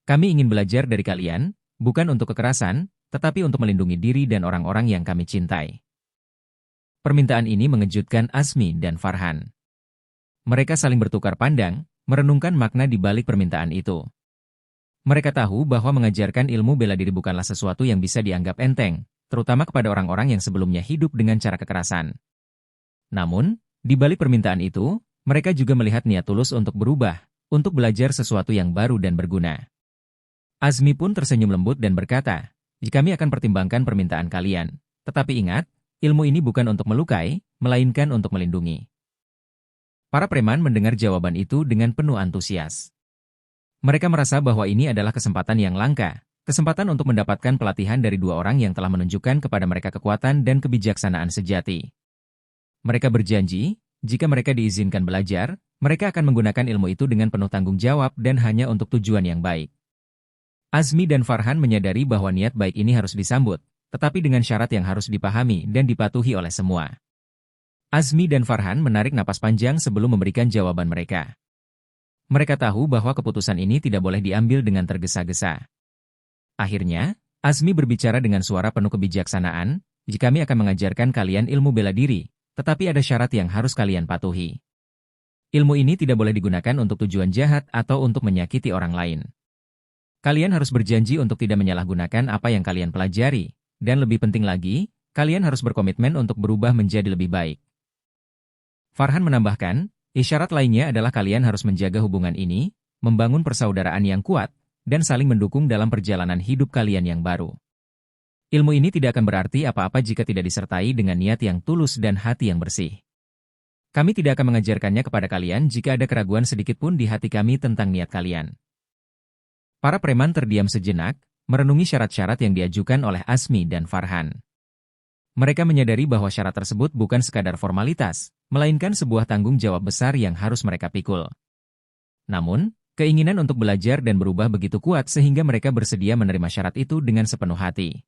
[SPEAKER 1] Kami ingin belajar dari kalian, bukan untuk kekerasan, tetapi untuk melindungi diri dan orang-orang yang kami cintai." Permintaan ini mengejutkan Azmi dan Farhan. Mereka saling bertukar pandang, merenungkan makna di balik permintaan itu. Mereka tahu bahwa mengajarkan ilmu bela diri bukanlah sesuatu yang bisa dianggap enteng, terutama kepada orang-orang yang sebelumnya hidup dengan cara kekerasan. Namun, di balik permintaan itu, mereka juga melihat niat tulus untuk berubah, untuk belajar sesuatu yang baru dan berguna. Azmi pun tersenyum lembut dan berkata, "Kami akan pertimbangkan permintaan kalian. Tetapi ingat, ilmu ini bukan untuk melukai, melainkan untuk melindungi." Para preman mendengar jawaban itu dengan penuh antusias. Mereka merasa bahwa ini adalah kesempatan yang langka, kesempatan untuk mendapatkan pelatihan dari dua orang yang telah menunjukkan kepada mereka kekuatan dan kebijaksanaan sejati. Mereka berjanji, jika mereka diizinkan belajar, mereka akan menggunakan ilmu itu dengan penuh tanggung jawab dan hanya untuk tujuan yang baik. Azmi dan Farhan menyadari bahwa niat baik ini harus disambut, tetapi dengan syarat yang harus dipahami dan dipatuhi oleh semua. Azmi dan Farhan menarik napas panjang sebelum memberikan jawaban mereka. Mereka tahu bahwa keputusan ini tidak boleh diambil dengan tergesa-gesa. Akhirnya, Azmi berbicara dengan suara penuh kebijaksanaan, "Kami akan mengajarkan kalian ilmu bela diri, tetapi ada syarat yang harus kalian patuhi. Ilmu ini tidak boleh digunakan untuk tujuan jahat atau untuk menyakiti orang lain. Kalian harus berjanji untuk tidak menyalahgunakan apa yang kalian pelajari, dan lebih penting lagi, kalian harus berkomitmen untuk berubah menjadi lebih baik." Farhan menambahkan, "Isyarat lainnya adalah kalian harus menjaga hubungan ini, membangun persaudaraan yang kuat, dan saling mendukung dalam perjalanan hidup kalian yang baru. Ilmu ini tidak akan berarti apa-apa jika tidak disertai dengan niat yang tulus dan hati yang bersih. Kami tidak akan mengajarkannya kepada kalian jika ada keraguan sedikit pun di hati kami tentang niat kalian." Para preman terdiam sejenak, merenungi syarat-syarat yang diajukan oleh Azmi dan Farhan. Mereka menyadari bahwa syarat tersebut bukan sekadar formalitas, melainkan sebuah tanggung jawab besar yang harus mereka pikul. Namun, keinginan untuk belajar dan berubah begitu kuat sehingga mereka bersedia menerima syarat itu dengan sepenuh hati.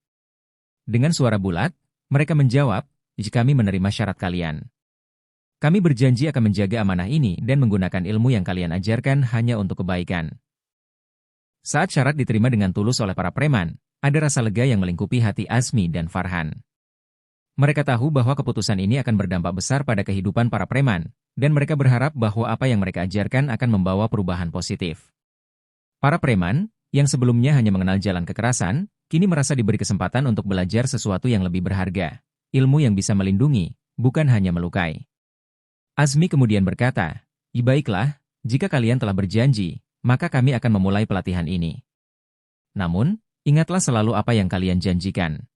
[SPEAKER 1] Dengan suara bulat, mereka menjawab, "Kami menerima syarat kalian. Kami berjanji akan menjaga amanah ini dan menggunakan ilmu yang kalian ajarkan hanya untuk kebaikan." Saat syarat diterima dengan tulus oleh para preman, ada rasa lega yang melingkupi hati Azmi dan Farhan. Mereka tahu bahwa keputusan ini akan berdampak besar pada kehidupan para preman, dan mereka berharap bahwa apa yang mereka ajarkan akan membawa perubahan positif. Para preman, yang sebelumnya hanya mengenal jalan kekerasan, kini merasa diberi kesempatan untuk belajar sesuatu yang lebih berharga, ilmu yang bisa melindungi, bukan hanya melukai. Azmi kemudian berkata, "Baiklah, jika kalian telah berjanji, maka kami akan memulai pelatihan ini. Namun, ingatlah selalu apa yang kalian janjikan.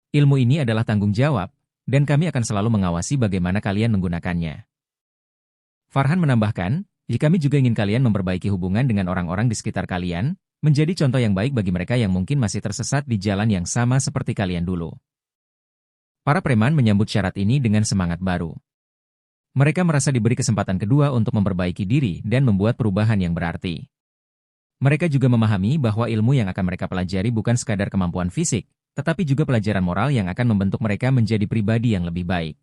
[SPEAKER 1] Ilmu ini adalah tanggung jawab, dan kami akan selalu mengawasi bagaimana kalian menggunakannya." Farhan menambahkan, "Kami juga ingin kalian memperbaiki hubungan dengan orang-orang di sekitar kalian, menjadi contoh yang baik bagi mereka yang mungkin masih tersesat di jalan yang sama seperti kalian dulu." Para preman menyambut syarat ini dengan semangat baru. Mereka merasa diberi kesempatan kedua untuk memperbaiki diri dan membuat perubahan yang berarti. Mereka juga memahami bahwa ilmu yang akan mereka pelajari bukan sekadar kemampuan fisik, tetapi juga pelajaran moral yang akan membentuk mereka menjadi pribadi yang lebih baik.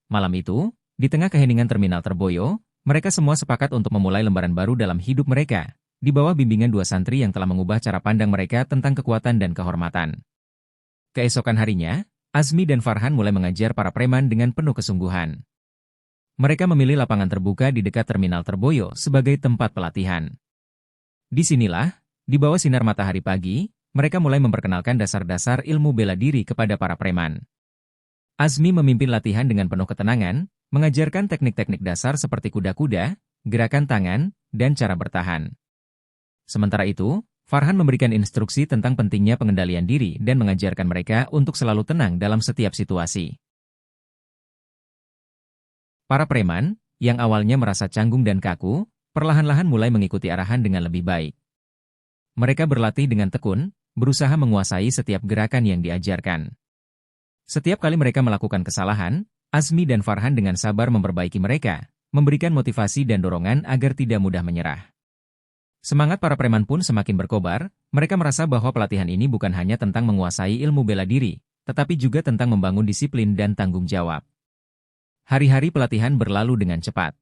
[SPEAKER 1] Malam itu, di tengah keheningan terminal Terboyo, mereka semua sepakat untuk memulai lembaran baru dalam hidup mereka, di bawah bimbingan dua santri yang telah mengubah cara pandang mereka tentang kekuatan dan kehormatan. Keesokan harinya, Azmi dan Farhan mulai mengajar para preman dengan penuh kesungguhan. Mereka memilih lapangan terbuka di dekat terminal Terboyo sebagai tempat pelatihan. Disinilah, di bawah sinar matahari pagi, mereka mulai memperkenalkan dasar-dasar ilmu bela diri kepada para preman. Azmi memimpin latihan dengan penuh ketenangan, mengajarkan teknik-teknik dasar seperti kuda-kuda, gerakan tangan, dan cara bertahan. Sementara itu, Farhan memberikan instruksi tentang pentingnya pengendalian diri dan mengajarkan mereka untuk selalu tenang dalam setiap situasi. Para preman, yang awalnya merasa canggung dan kaku, perlahan-lahan mulai mengikuti arahan dengan lebih baik. Mereka berlatih dengan tekun, berusaha menguasai setiap gerakan yang diajarkan. Setiap kali mereka melakukan kesalahan, Azmi dan Farhan dengan sabar memperbaiki mereka, memberikan motivasi dan dorongan agar tidak mudah menyerah. Semangat para preman pun semakin berkobar, mereka merasa bahwa pelatihan ini bukan hanya tentang menguasai ilmu bela diri, tetapi juga tentang membangun disiplin dan tanggung jawab. Hari-hari pelatihan berlalu dengan cepat.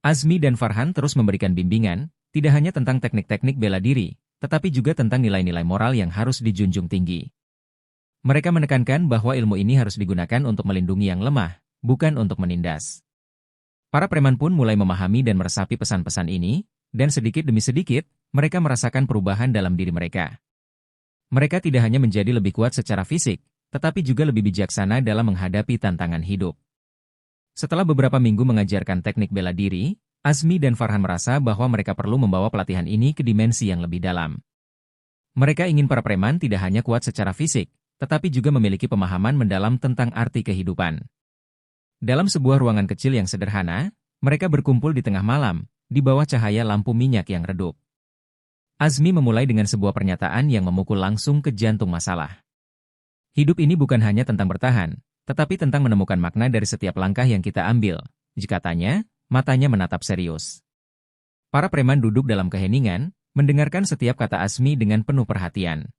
[SPEAKER 1] Azmi dan Farhan terus memberikan bimbingan, tidak hanya tentang teknik-teknik bela diri, tetapi juga tentang nilai-nilai moral yang harus dijunjung tinggi. Mereka menekankan bahwa ilmu ini harus digunakan untuk melindungi yang lemah, bukan untuk menindas. Para preman pun mulai memahami dan meresapi pesan-pesan ini, dan sedikit demi sedikit, mereka merasakan perubahan dalam diri mereka. Mereka tidak hanya menjadi lebih kuat secara fisik, tetapi juga lebih bijaksana dalam menghadapi tantangan hidup. Setelah beberapa minggu mengajarkan teknik bela diri, Azmi dan Farhan merasa bahwa mereka perlu membawa pelatihan ini ke dimensi yang lebih dalam. Mereka ingin para preman tidak hanya kuat secara fisik, tetapi juga memiliki pemahaman mendalam tentang arti kehidupan. Dalam sebuah ruangan kecil yang sederhana, mereka berkumpul di tengah malam, di bawah cahaya lampu minyak yang redup. Azmi memulai dengan sebuah pernyataan yang memukul langsung ke jantung masalah. Hidup ini bukan hanya tentang bertahan, tetapi tentang menemukan makna dari setiap langkah yang kita ambil, katanya, matanya menatap serius. Para preman duduk dalam keheningan, mendengarkan setiap kata Azmi dengan penuh perhatian.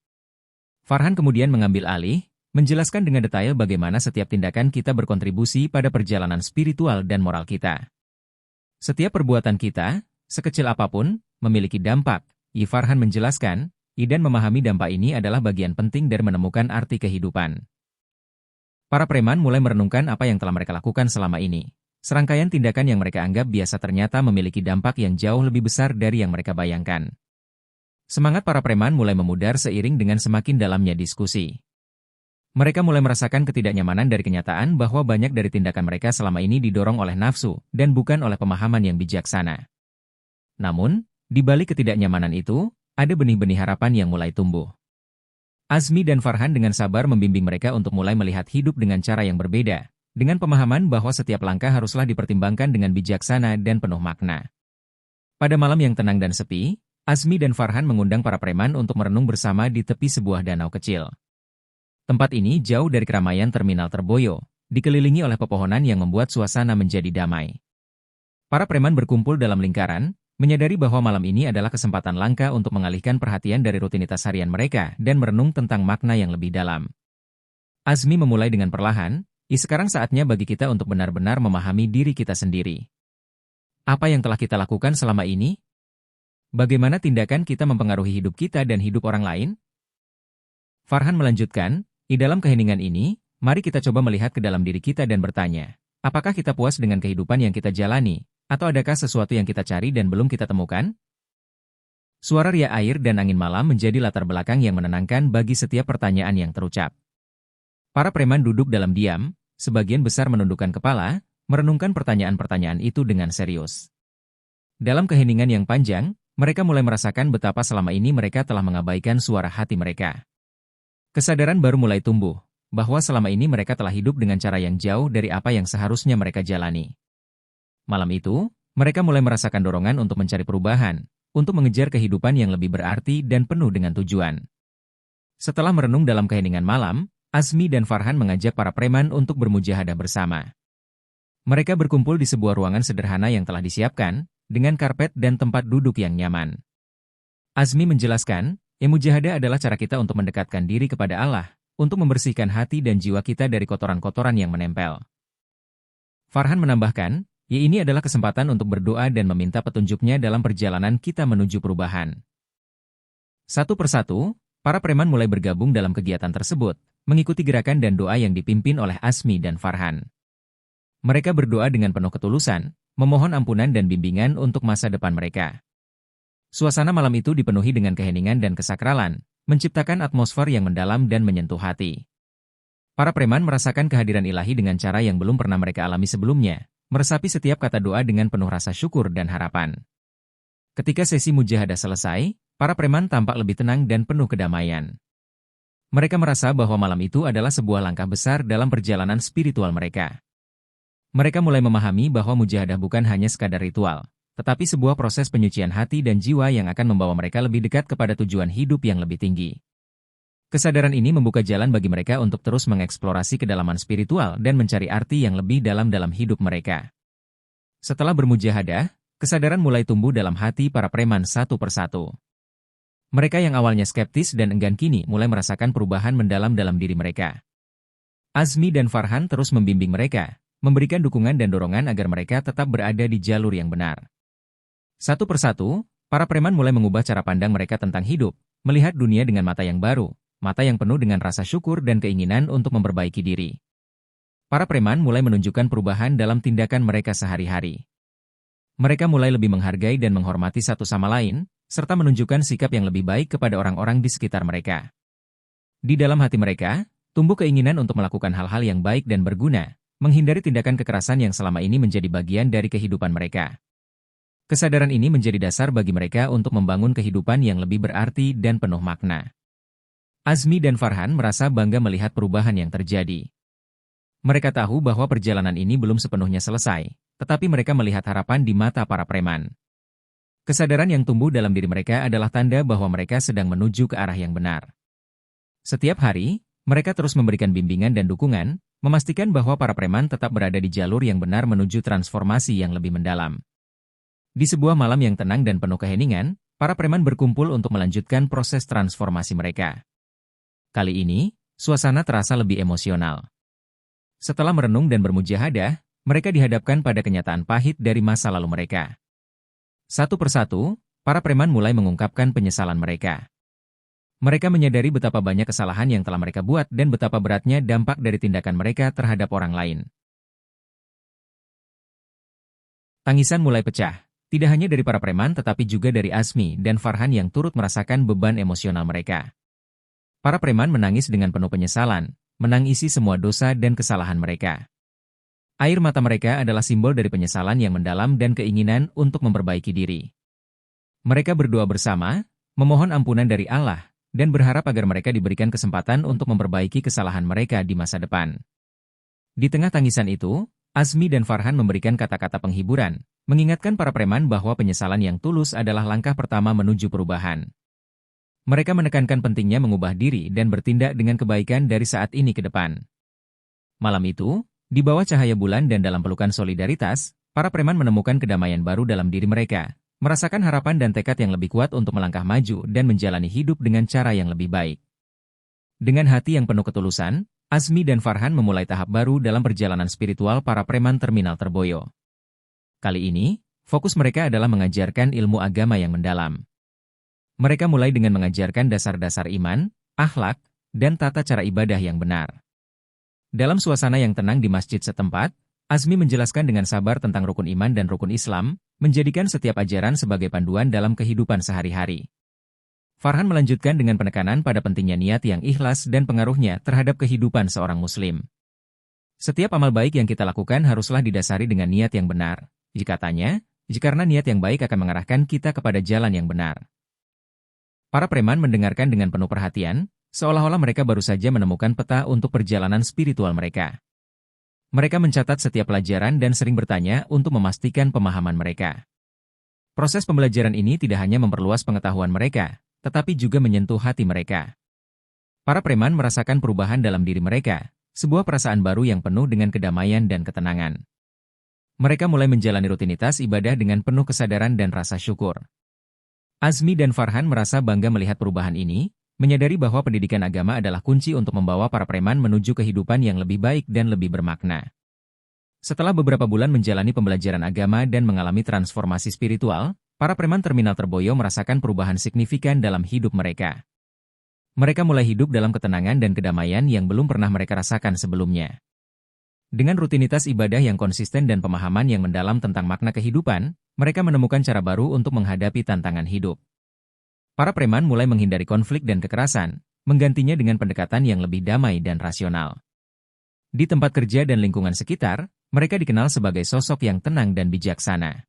[SPEAKER 1] Farhan kemudian mengambil alih, menjelaskan dengan detail bagaimana setiap tindakan kita berkontribusi pada perjalanan spiritual dan moral kita. Setiap perbuatan kita, sekecil apapun, memiliki dampak, Farhan menjelaskan, dan memahami dampak ini adalah bagian penting dari menemukan arti kehidupan. Para preman mulai merenungkan apa yang telah mereka lakukan selama ini. Serangkaian tindakan yang mereka anggap biasa ternyata memiliki dampak yang jauh lebih besar dari yang mereka bayangkan. Semangat para preman mulai memudar seiring dengan semakin dalamnya diskusi. Mereka mulai merasakan ketidaknyamanan dari kenyataan bahwa banyak dari tindakan mereka selama ini didorong oleh nafsu dan bukan oleh pemahaman yang bijaksana. Namun, di balik ketidaknyamanan itu, ada benih-benih harapan yang mulai tumbuh. Azmi dan Farhan dengan sabar membimbing mereka untuk mulai melihat hidup dengan cara yang berbeda, dengan pemahaman bahwa setiap langkah haruslah dipertimbangkan dengan bijaksana dan penuh makna. Pada malam yang tenang dan sepi, Azmi dan Farhan mengundang para preman untuk merenung bersama di tepi sebuah danau kecil. Tempat ini jauh dari keramaian terminal Terboyo, dikelilingi oleh pepohonan yang membuat suasana menjadi damai. Para preman berkumpul dalam lingkaran, menyadari bahwa malam ini adalah kesempatan langka untuk mengalihkan perhatian dari rutinitas harian mereka dan merenung tentang makna yang lebih dalam. Azmi memulai dengan perlahan, sekarang saatnya bagi kita untuk benar-benar memahami diri kita sendiri. Apa yang telah kita lakukan selama ini? Bagaimana tindakan kita mempengaruhi hidup kita dan hidup orang lain? Farhan melanjutkan, di dalam keheningan ini, mari kita coba melihat ke dalam diri kita dan bertanya, apakah kita puas dengan kehidupan yang kita jalani? Atau adakah sesuatu yang kita cari dan belum kita temukan? Suara riak air dan angin malam menjadi latar belakang yang menenangkan bagi setiap pertanyaan yang terucap. Para preman duduk dalam diam, sebagian besar menundukkan kepala, merenungkan pertanyaan-pertanyaan itu dengan serius. Dalam keheningan yang panjang, mereka mulai merasakan betapa selama ini mereka telah mengabaikan suara hati mereka. Kesadaran baru mulai tumbuh, bahwa selama ini mereka telah hidup dengan cara yang jauh dari apa yang seharusnya mereka jalani. Malam itu, mereka mulai merasakan dorongan untuk mencari perubahan, untuk mengejar kehidupan yang lebih berarti dan penuh dengan tujuan. Setelah merenung dalam keheningan malam, Azmi dan Farhan mengajak para preman untuk bermujahadah bersama. Mereka berkumpul di sebuah ruangan sederhana yang telah disiapkan, dengan karpet dan tempat duduk yang nyaman. Azmi menjelaskan, mujahadah adalah cara kita untuk mendekatkan diri kepada Allah, untuk membersihkan hati dan jiwa kita dari kotoran-kotoran yang menempel. Farhan menambahkan, ini adalah kesempatan untuk berdoa dan meminta petunjuknya dalam perjalanan kita menuju perubahan. Satu persatu, para preman mulai bergabung dalam kegiatan tersebut, mengikuti gerakan dan doa yang dipimpin oleh Azmi dan Farhan. Mereka berdoa dengan penuh ketulusan, memohon ampunan dan bimbingan untuk masa depan mereka. Suasana malam itu dipenuhi dengan keheningan dan kesakralan, menciptakan atmosfer yang mendalam dan menyentuh hati. Para preman merasakan kehadiran ilahi dengan cara yang belum pernah mereka alami sebelumnya, meresapi setiap kata doa dengan penuh rasa syukur dan harapan. Ketika sesi mujahadah selesai, para preman tampak lebih tenang dan penuh kedamaian. Mereka merasa bahwa malam itu adalah sebuah langkah besar dalam perjalanan spiritual mereka. Mereka mulai memahami bahwa mujahadah bukan hanya sekadar ritual, tetapi sebuah proses penyucian hati dan jiwa yang akan membawa mereka lebih dekat kepada tujuan hidup yang lebih tinggi. Kesadaran ini membuka jalan bagi mereka untuk terus mengeksplorasi kedalaman spiritual dan mencari arti yang lebih dalam hidup mereka. Setelah bermujahadah, kesadaran mulai tumbuh dalam hati para preman satu persatu. Mereka yang awalnya skeptis dan enggan kini mulai merasakan perubahan mendalam dalam diri mereka. Azmi dan Farhan terus membimbing mereka, memberikan dukungan dan dorongan agar mereka tetap berada di jalur yang benar. Satu persatu, para preman mulai mengubah cara pandang mereka tentang hidup, melihat dunia dengan mata yang baru, mata yang penuh dengan rasa syukur dan keinginan untuk memperbaiki diri. Para preman mulai menunjukkan perubahan dalam tindakan mereka sehari-hari. Mereka mulai lebih menghargai dan menghormati satu sama lain, serta menunjukkan sikap yang lebih baik kepada orang-orang di sekitar mereka. Di dalam hati mereka, tumbuh keinginan untuk melakukan hal-hal yang baik dan berguna, menghindari tindakan kekerasan yang selama ini menjadi bagian dari kehidupan mereka. Kesadaran ini menjadi dasar bagi mereka untuk membangun kehidupan yang lebih berarti dan penuh makna. Azmi dan Farhan merasa bangga melihat perubahan yang terjadi. Mereka tahu bahwa perjalanan ini belum sepenuhnya selesai, tetapi mereka melihat harapan di mata para preman. Kesadaran yang tumbuh dalam diri mereka adalah tanda bahwa mereka sedang menuju ke arah yang benar. Setiap hari, mereka terus memberikan bimbingan dan dukungan, memastikan bahwa para preman tetap berada di jalur yang benar menuju transformasi yang lebih mendalam. Di sebuah malam yang tenang dan penuh keheningan, para preman berkumpul untuk melanjutkan proses transformasi mereka. Kali ini, suasana terasa lebih emosional. Setelah merenung dan bermujahadah, mereka dihadapkan pada kenyataan pahit dari masa lalu mereka. Satu persatu, para preman mulai mengungkapkan penyesalan mereka. Mereka menyadari betapa banyak kesalahan yang telah mereka buat dan betapa beratnya dampak dari tindakan mereka terhadap orang lain. Tangisan mulai pecah, tidak hanya dari para preman tetapi juga dari Azmi dan Farhan yang turut merasakan beban emosional mereka. Para preman menangis dengan penuh penyesalan, menangisi semua dosa dan kesalahan mereka. Air mata mereka adalah simbol dari penyesalan yang mendalam dan keinginan untuk memperbaiki diri. Mereka berdoa bersama, memohon ampunan dari Allah, dan berharap agar mereka diberikan kesempatan untuk memperbaiki kesalahan mereka di masa depan. Di tengah tangisan itu, Azmi dan Farhan memberikan kata-kata penghiburan, mengingatkan para preman bahwa penyesalan yang tulus adalah langkah pertama menuju perubahan. Mereka menekankan pentingnya mengubah diri dan bertindak dengan kebaikan dari saat ini ke depan. Malam itu, di bawah cahaya bulan dan dalam pelukan solidaritas, para preman menemukan kedamaian baru dalam diri mereka, merasakan harapan dan tekad yang lebih kuat untuk melangkah maju dan menjalani hidup dengan cara yang lebih baik. Dengan hati yang penuh ketulusan, Azmi dan Farhan memulai tahap baru dalam perjalanan spiritual para preman terminal Terboyo. Kali ini, fokus mereka adalah mengajarkan ilmu agama yang mendalam. Mereka mulai dengan mengajarkan dasar-dasar iman, akhlak, dan tata cara ibadah yang benar. Dalam suasana yang tenang di masjid setempat, Azmi menjelaskan dengan sabar tentang rukun iman dan rukun Islam, menjadikan setiap ajaran sebagai panduan dalam kehidupan sehari-hari. Farhan melanjutkan dengan penekanan pada pentingnya niat yang ikhlas dan pengaruhnya terhadap kehidupan seorang muslim. Setiap amal baik yang kita lakukan haruslah didasari dengan niat yang benar, katanya, karena niat yang baik akan mengarahkan kita kepada jalan yang benar. Para preman mendengarkan dengan penuh perhatian, seolah-olah mereka baru saja menemukan peta untuk perjalanan spiritual mereka. Mereka mencatat setiap pelajaran dan sering bertanya untuk memastikan pemahaman mereka. Proses pembelajaran ini tidak hanya memperluas pengetahuan mereka, tetapi juga menyentuh hati mereka. Para preman merasakan perubahan dalam diri mereka, sebuah perasaan baru yang penuh dengan kedamaian dan ketenangan. Mereka mulai menjalani rutinitas ibadah dengan penuh kesadaran dan rasa syukur. Azmi dan Farhan merasa bangga melihat perubahan ini, menyadari bahwa pendidikan agama adalah kunci untuk membawa para preman menuju kehidupan yang lebih baik dan lebih bermakna. Setelah beberapa bulan menjalani pembelajaran agama dan mengalami transformasi spiritual, para preman terminal Terboyo merasakan perubahan signifikan dalam hidup mereka. Mereka mulai hidup dalam ketenangan dan kedamaian yang belum pernah mereka rasakan sebelumnya. Dengan rutinitas ibadah yang konsisten dan pemahaman yang mendalam tentang makna kehidupan, mereka menemukan cara baru untuk menghadapi tantangan hidup. Para preman mulai menghindari konflik dan kekerasan, menggantinya dengan pendekatan yang lebih damai dan rasional. Di tempat kerja dan lingkungan sekitar, mereka dikenal sebagai sosok yang tenang dan bijaksana.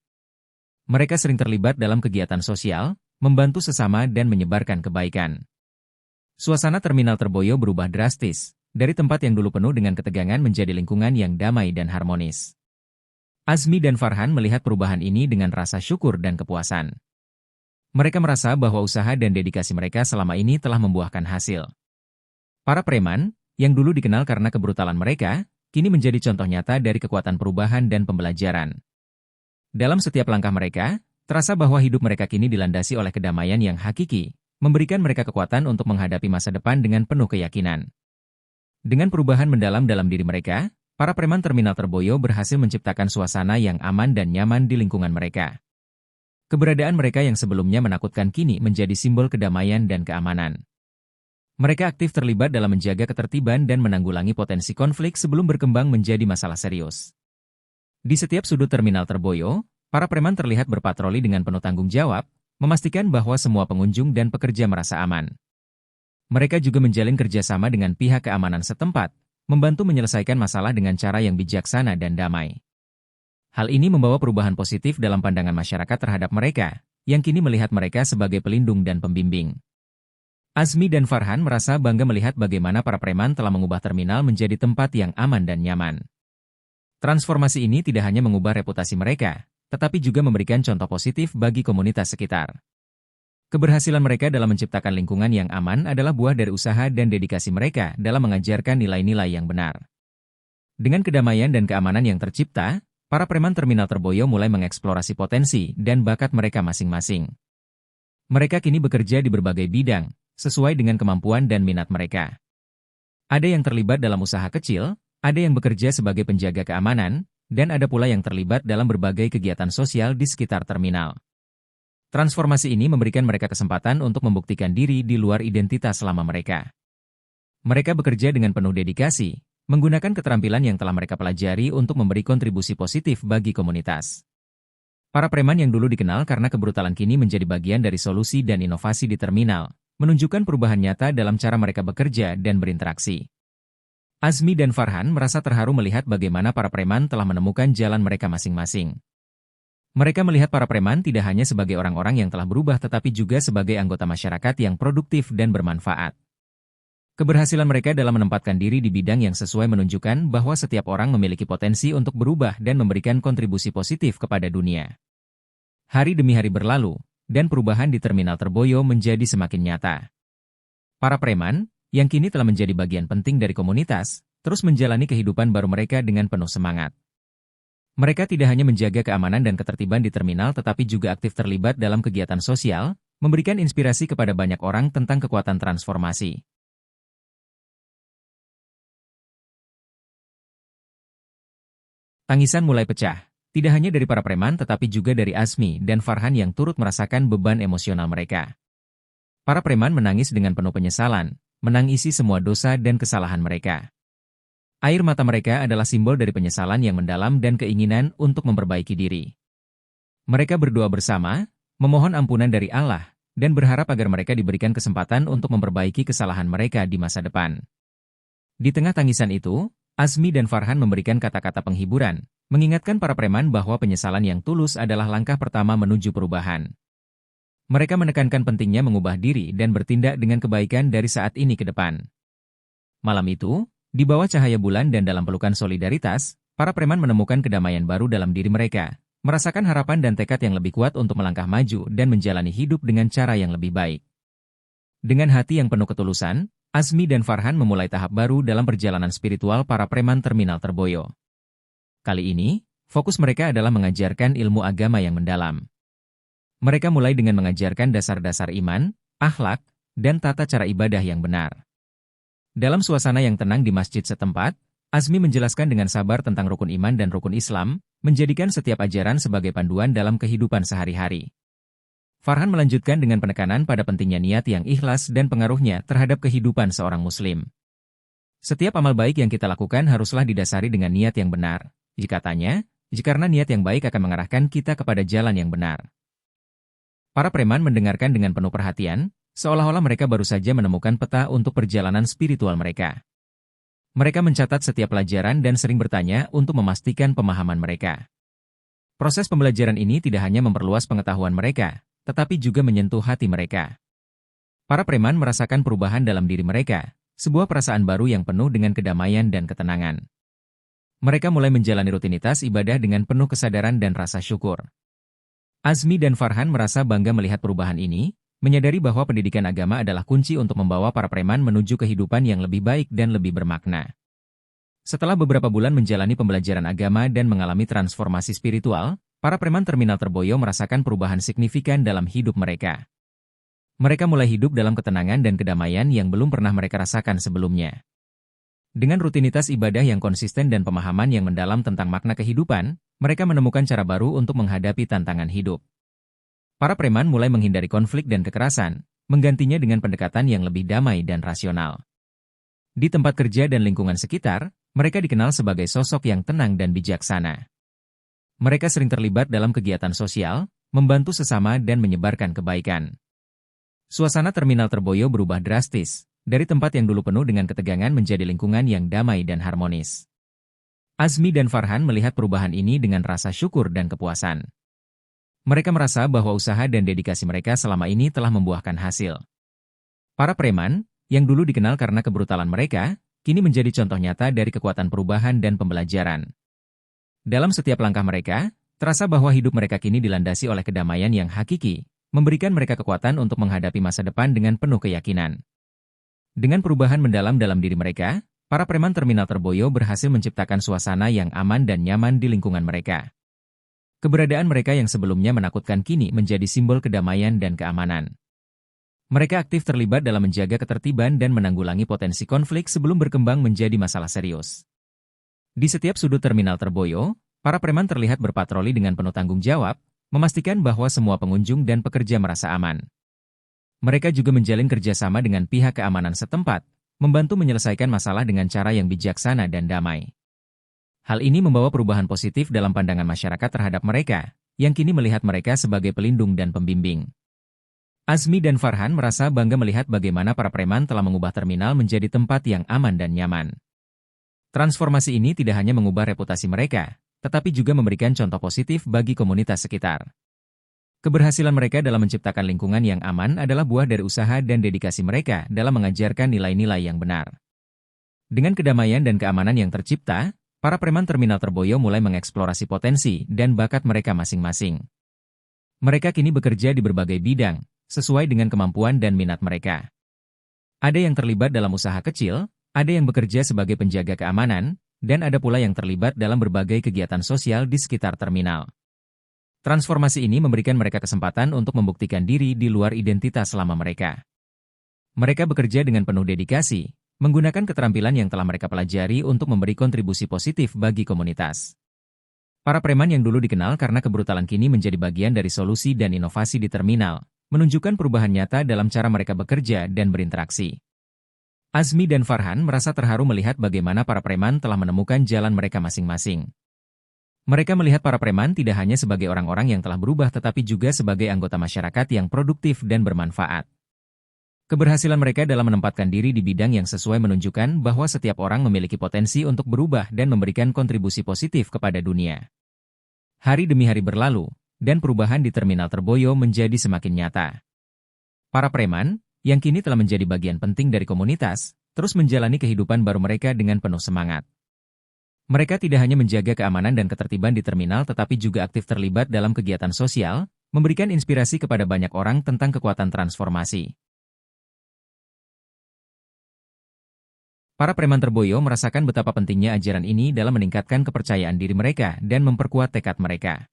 [SPEAKER 1] Mereka sering terlibat dalam kegiatan sosial, membantu sesama dan menyebarkan kebaikan. Suasana terminal Terboyo berubah drastis, dari tempat yang dulu penuh dengan ketegangan menjadi lingkungan yang damai dan harmonis. Azmi dan Farhan melihat perubahan ini dengan rasa syukur dan kepuasan. Mereka merasa bahwa usaha dan dedikasi mereka selama ini telah membuahkan hasil. Para preman, yang dulu dikenal karena kebrutalan mereka, kini menjadi contoh nyata dari kekuatan perubahan dan pembelajaran. Dalam setiap langkah mereka, terasa bahwa hidup mereka kini dilandasi oleh kedamaian yang hakiki, memberikan mereka kekuatan untuk menghadapi masa depan dengan penuh keyakinan. Dengan perubahan mendalam dalam diri mereka, para preman terminal Terboyo berhasil menciptakan suasana yang aman dan nyaman di lingkungan mereka. Keberadaan mereka yang sebelumnya menakutkan kini menjadi simbol kedamaian dan keamanan. Mereka aktif terlibat dalam menjaga ketertiban dan menanggulangi potensi konflik sebelum berkembang menjadi masalah serius. Di setiap sudut terminal Terboyo, para preman terlihat berpatroli dengan penuh tanggung jawab, memastikan bahwa semua pengunjung dan pekerja merasa aman. Mereka juga menjalin kerjasama dengan pihak keamanan setempat, membantu menyelesaikan masalah dengan cara yang bijaksana dan damai. Hal ini membawa perubahan positif dalam pandangan masyarakat terhadap mereka, yang kini melihat mereka sebagai pelindung dan pembimbing. Azmi dan Farhan merasa bangga melihat bagaimana para preman telah mengubah terminal menjadi tempat yang aman dan nyaman. Transformasi ini tidak hanya mengubah reputasi mereka, tetapi juga memberikan contoh positif bagi komunitas sekitar. Keberhasilan mereka dalam menciptakan lingkungan yang aman adalah buah dari usaha dan dedikasi mereka dalam mengajarkan nilai-nilai yang benar. Dengan kedamaian dan keamanan yang tercipta, para preman terminal Terboyo mulai mengeksplorasi potensi dan bakat mereka masing-masing. Mereka kini bekerja di berbagai bidang, sesuai dengan kemampuan dan minat mereka. Ada yang terlibat dalam usaha kecil, ada yang bekerja sebagai penjaga keamanan, dan ada pula yang terlibat dalam berbagai kegiatan sosial di sekitar terminal. Transformasi ini memberikan mereka kesempatan untuk membuktikan diri di luar identitas lama mereka. Mereka bekerja dengan penuh dedikasi, menggunakan keterampilan yang telah mereka pelajari untuk memberi kontribusi positif bagi komunitas. Para preman yang dulu dikenal karena kebrutalan kini menjadi bagian dari solusi dan inovasi di terminal, menunjukkan perubahan nyata dalam cara mereka bekerja dan berinteraksi. Azmi dan Farhan merasa terharu melihat bagaimana para preman telah menemukan jalan mereka masing-masing. Mereka melihat para preman tidak hanya sebagai orang-orang yang telah berubah tetapi juga sebagai anggota masyarakat yang produktif dan bermanfaat. Keberhasilan mereka dalam menempatkan diri di bidang yang sesuai menunjukkan bahwa setiap orang memiliki potensi untuk berubah dan memberikan kontribusi positif kepada dunia. Hari demi hari berlalu, dan perubahan di terminal Terboyo menjadi semakin nyata. Para preman, yang kini telah menjadi bagian penting dari komunitas, terus menjalani kehidupan baru mereka dengan penuh semangat. Mereka tidak hanya menjaga keamanan dan ketertiban di terminal tetapi juga aktif terlibat dalam kegiatan sosial, memberikan inspirasi kepada banyak orang tentang kekuatan transformasi. Tangisan mulai pecah. Tidak hanya dari para preman tetapi juga dari Azmi dan Farhan yang turut merasakan beban emosional mereka. Para preman menangis dengan penuh penyesalan, menangisi semua dosa dan kesalahan mereka. Air mata mereka adalah simbol dari penyesalan yang mendalam dan keinginan untuk memperbaiki diri. Mereka berdoa bersama, memohon ampunan dari Allah, dan berharap agar mereka diberikan kesempatan untuk memperbaiki kesalahan mereka di masa depan. Di tengah tangisan itu, Azmi dan Farhan memberikan kata-kata penghiburan, mengingatkan para preman bahwa penyesalan yang tulus adalah langkah pertama menuju perubahan. Mereka menekankan pentingnya mengubah diri dan bertindak dengan kebaikan dari saat ini ke depan. Malam itu, di bawah cahaya bulan dan dalam pelukan solidaritas, para preman menemukan kedamaian baru dalam diri mereka, merasakan harapan dan tekad yang lebih kuat untuk melangkah maju dan menjalani hidup dengan cara yang lebih baik. Dengan hati yang penuh ketulusan, Azmi dan Farhan memulai tahap baru dalam perjalanan spiritual para preman terminal Terboyo. Kali ini, fokus mereka adalah mengajarkan ilmu agama yang mendalam. Mereka mulai dengan mengajarkan dasar-dasar iman, akhlak, dan tata cara ibadah yang benar. Dalam suasana yang tenang di masjid setempat, Azmi menjelaskan dengan sabar tentang rukun iman dan rukun Islam, menjadikan setiap ajaran sebagai panduan dalam kehidupan sehari-hari. Farhan melanjutkan dengan penekanan pada pentingnya niat yang ikhlas dan pengaruhnya terhadap kehidupan seorang muslim. Setiap amal baik yang kita lakukan haruslah didasari dengan niat yang benar. Katanya, karena niat yang baik akan mengarahkan kita kepada jalan yang benar. Para preman mendengarkan dengan penuh perhatian, seolah-olah mereka baru saja menemukan peta untuk perjalanan spiritual mereka. Mereka mencatat setiap pelajaran dan sering bertanya untuk memastikan pemahaman mereka. Proses pembelajaran ini tidak hanya memperluas pengetahuan mereka, tetapi juga menyentuh hati mereka. Para preman merasakan perubahan dalam diri mereka, sebuah perasaan baru yang penuh dengan kedamaian dan ketenangan. Mereka mulai menjalani rutinitas ibadah dengan penuh kesadaran dan rasa syukur. Azmi dan Farhan merasa bangga melihat perubahan ini, menyadari bahwa pendidikan agama adalah kunci untuk membawa para preman menuju kehidupan yang lebih baik dan lebih bermakna. Setelah beberapa bulan menjalani pembelajaran agama dan mengalami transformasi spiritual, para preman terminal Terboyo merasakan perubahan signifikan dalam hidup mereka. Mereka mulai hidup dalam ketenangan dan kedamaian yang belum pernah mereka rasakan sebelumnya. Dengan rutinitas ibadah yang konsisten dan pemahaman yang mendalam tentang makna kehidupan, mereka menemukan cara baru untuk menghadapi tantangan hidup. Para preman mulai menghindari konflik dan kekerasan, menggantinya dengan pendekatan yang lebih damai dan rasional. Di tempat kerja dan lingkungan sekitar, mereka dikenal sebagai sosok yang tenang dan bijaksana. Mereka sering terlibat dalam kegiatan sosial, membantu sesama dan menyebarkan kebaikan. Suasana terminal Terboyo berubah drastis, dari tempat yang dulu penuh dengan ketegangan menjadi lingkungan yang damai dan harmonis. Azmi dan Farhan melihat perubahan ini dengan rasa syukur dan kepuasan. Mereka merasa bahwa usaha dan dedikasi mereka selama ini telah membuahkan hasil. Para preman, yang dulu dikenal karena kebrutalan mereka, kini menjadi contoh nyata dari kekuatan perubahan dan pembelajaran. Dalam setiap langkah mereka, terasa bahwa hidup mereka kini dilandasi oleh kedamaian yang hakiki, memberikan mereka kekuatan untuk menghadapi masa depan dengan penuh keyakinan. Dengan perubahan mendalam dalam diri mereka, para preman terminal Terboyo berhasil menciptakan suasana yang aman dan nyaman di lingkungan mereka. Keberadaan mereka yang sebelumnya menakutkan kini menjadi simbol kedamaian dan keamanan. Mereka aktif terlibat dalam menjaga ketertiban dan menanggulangi potensi konflik sebelum berkembang menjadi masalah serius. Di setiap sudut terminal Terboyo, para preman terlihat berpatroli dengan penuh tanggung jawab, memastikan bahwa semua pengunjung dan pekerja merasa aman. Mereka juga menjalin kerjasama dengan pihak keamanan setempat, membantu menyelesaikan masalah dengan cara yang bijaksana dan damai. Hal ini membawa perubahan positif dalam pandangan masyarakat terhadap mereka, yang kini melihat mereka sebagai pelindung dan pembimbing. Azmi dan Farhan merasa bangga melihat bagaimana para preman telah mengubah terminal menjadi tempat yang aman dan nyaman. Transformasi ini tidak hanya mengubah reputasi mereka, tetapi juga memberikan contoh positif bagi komunitas sekitar. Keberhasilan mereka dalam menciptakan lingkungan yang aman adalah buah dari usaha dan dedikasi mereka dalam mengajarkan nilai-nilai yang benar. Dengan kedamaian dan keamanan yang tercipta, para preman terminal Terboyo mulai mengeksplorasi potensi dan bakat mereka masing-masing. Mereka kini bekerja di berbagai bidang, sesuai dengan kemampuan dan minat mereka. Ada yang terlibat dalam usaha kecil, ada yang bekerja sebagai penjaga keamanan, dan ada pula yang terlibat dalam berbagai kegiatan sosial di sekitar terminal. Transformasi ini memberikan mereka kesempatan untuk membuktikan diri di luar identitas lama mereka. Mereka bekerja dengan penuh dedikasi, menggunakan keterampilan yang telah mereka pelajari untuk memberi kontribusi positif bagi komunitas. Para preman yang dulu dikenal karena kebrutalan kini menjadi bagian dari solusi dan inovasi di terminal, menunjukkan perubahan nyata dalam cara mereka bekerja dan berinteraksi. Azmi dan Farhan merasa terharu melihat bagaimana para preman telah menemukan jalan mereka masing-masing. Mereka melihat para preman tidak hanya sebagai orang-orang yang telah berubah tetapi juga sebagai anggota masyarakat yang produktif dan bermanfaat. Keberhasilan mereka dalam menempatkan diri di bidang yang sesuai menunjukkan bahwa setiap orang memiliki potensi untuk berubah dan memberikan kontribusi positif kepada dunia. Hari demi hari berlalu, dan perubahan di terminal Terboyo menjadi semakin nyata. Para preman, yang kini telah menjadi bagian penting dari komunitas, terus menjalani kehidupan baru mereka dengan penuh semangat. Mereka tidak hanya menjaga keamanan dan ketertiban di terminal tetapi juga aktif terlibat dalam kegiatan sosial, memberikan inspirasi kepada banyak orang tentang kekuatan transformasi. Para preman Terboyo merasakan betapa pentingnya ajaran ini dalam meningkatkan kepercayaan diri mereka dan memperkuat tekad mereka.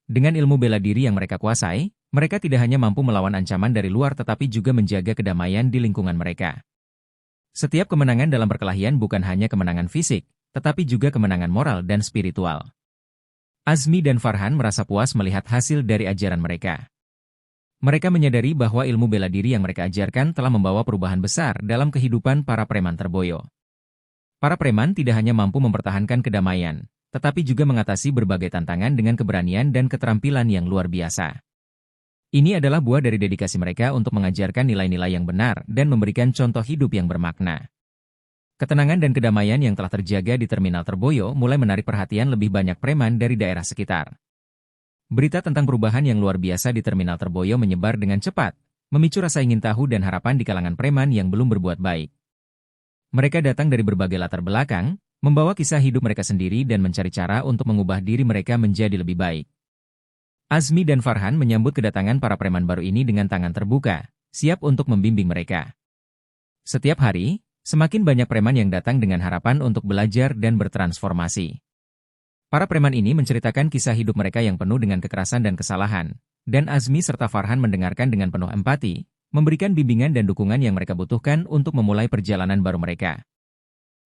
[SPEAKER 1] Dengan ilmu bela diri yang mereka kuasai, mereka tidak hanya mampu melawan ancaman dari luar tetapi juga menjaga kedamaian di lingkungan mereka. Setiap kemenangan dalam perkelahian bukan hanya kemenangan fisik, tetapi juga kemenangan moral dan spiritual. Azmi dan Farhan merasa puas melihat hasil dari ajaran mereka. Mereka menyadari bahwa ilmu bela diri yang mereka ajarkan telah membawa perubahan besar dalam kehidupan para preman Terboyo. Para preman tidak hanya mampu mempertahankan kedamaian, tetapi juga mengatasi berbagai tantangan dengan keberanian dan keterampilan yang luar biasa. Ini adalah buah dari dedikasi mereka untuk mengajarkan nilai-nilai yang benar dan memberikan contoh hidup yang bermakna. Ketenangan dan kedamaian yang telah terjaga di terminal Terboyo mulai menarik perhatian lebih banyak preman dari daerah sekitar. Berita tentang perubahan yang luar biasa di terminal Terboyo menyebar dengan cepat, memicu rasa ingin tahu dan harapan di kalangan preman yang belum berbuat baik. Mereka datang dari berbagai latar belakang, membawa kisah hidup mereka sendiri dan mencari cara untuk mengubah diri mereka menjadi lebih baik. Azmi dan Farhan menyambut kedatangan para preman baru ini dengan tangan terbuka, siap untuk membimbing mereka. Setiap hari, semakin banyak preman yang datang dengan harapan untuk belajar dan bertransformasi. Para preman ini menceritakan kisah hidup mereka yang penuh dengan kekerasan dan kesalahan, dan Azmi serta Farhan mendengarkan dengan penuh empati, memberikan bimbingan dan dukungan yang mereka butuhkan untuk memulai perjalanan baru mereka.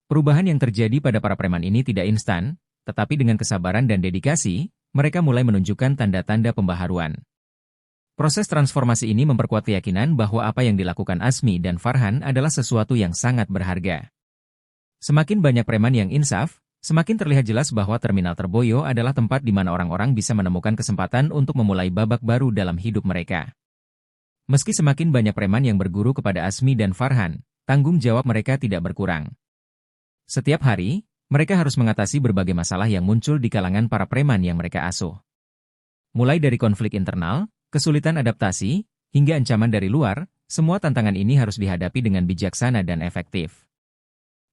[SPEAKER 1] Perubahan yang terjadi pada para preman ini tidak instan, tetapi dengan kesabaran dan dedikasi, mereka mulai menunjukkan tanda-tanda pembaharuan. Proses transformasi ini memperkuat keyakinan bahwa apa yang dilakukan Azmi dan Farhan adalah sesuatu yang sangat berharga. Semakin banyak preman yang insaf, semakin terlihat jelas bahwa terminal Terboyo adalah tempat di mana orang-orang bisa menemukan kesempatan untuk memulai babak baru dalam hidup mereka. Meski semakin banyak preman yang berguru kepada Azmi dan Farhan, tanggung jawab mereka tidak berkurang. Setiap hari, mereka harus mengatasi berbagai masalah yang muncul di kalangan para preman yang mereka asuh. Mulai dari konflik internal, kesulitan adaptasi, hingga ancaman dari luar, semua tantangan ini harus dihadapi dengan bijaksana dan efektif.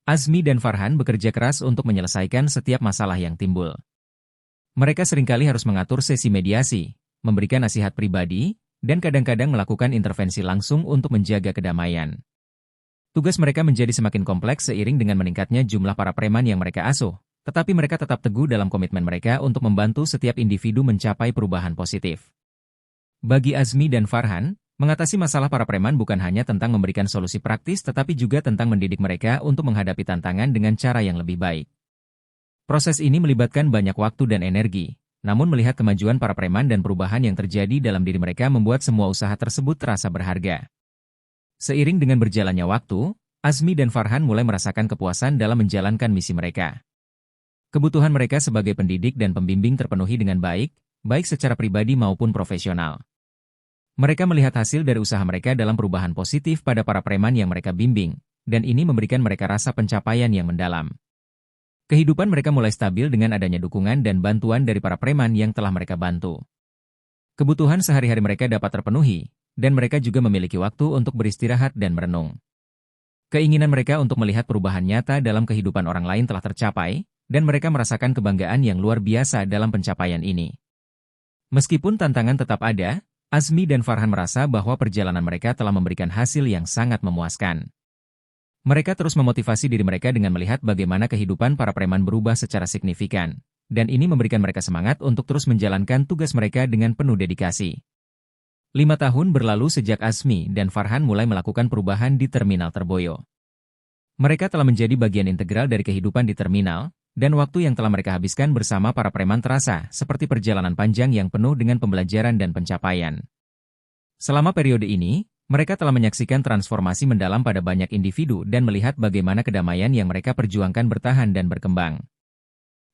[SPEAKER 1] Azmi dan Farhan bekerja keras untuk menyelesaikan setiap masalah yang timbul. Mereka seringkali harus mengatur sesi mediasi, memberikan nasihat pribadi, dan kadang-kadang melakukan intervensi langsung untuk menjaga kedamaian. Tugas mereka menjadi semakin kompleks seiring dengan meningkatnya jumlah para preman yang mereka asuh, tetapi mereka tetap teguh dalam komitmen mereka untuk membantu setiap individu mencapai perubahan positif. Bagi Azmi dan Farhan, mengatasi masalah para preman bukan hanya tentang memberikan solusi praktis tetapi juga tentang mendidik mereka untuk menghadapi tantangan dengan cara yang lebih baik. Proses ini melibatkan banyak waktu dan energi, namun melihat kemajuan para preman dan perubahan yang terjadi dalam diri mereka membuat semua usaha tersebut terasa berharga. Seiring dengan berjalannya waktu, Azmi dan Farhan mulai merasakan kepuasan dalam menjalankan misi mereka. Kebutuhan mereka sebagai pendidik dan pembimbing terpenuhi dengan baik secara pribadi maupun profesional. Mereka melihat hasil dari usaha mereka dalam perubahan positif pada para preman yang mereka bimbing, dan ini memberikan mereka rasa pencapaian yang mendalam. Kehidupan mereka mulai stabil dengan adanya dukungan dan bantuan dari para preman yang telah mereka bantu. Kebutuhan sehari-hari mereka dapat terpenuhi, dan mereka juga memiliki waktu untuk beristirahat dan merenung. Keinginan mereka untuk melihat perubahan nyata dalam kehidupan orang lain telah tercapai, dan mereka merasakan kebanggaan yang luar biasa dalam pencapaian ini. Meskipun tantangan tetap ada, Azmi dan Farhan merasa bahwa perjalanan mereka telah memberikan hasil yang sangat memuaskan. Mereka terus memotivasi diri mereka dengan melihat bagaimana kehidupan para preman berubah secara signifikan, dan ini memberikan mereka semangat untuk terus menjalankan tugas mereka dengan penuh dedikasi. 5 tahun berlalu sejak Azmi dan Farhan mulai melakukan perubahan di terminal Terboyo. Mereka telah menjadi bagian integral dari kehidupan di terminal, dan waktu yang telah mereka habiskan bersama para preman terasa seperti perjalanan panjang yang penuh dengan pembelajaran dan pencapaian. Selama periode ini, mereka telah menyaksikan transformasi mendalam pada banyak individu dan melihat bagaimana kedamaian yang mereka perjuangkan bertahan dan berkembang.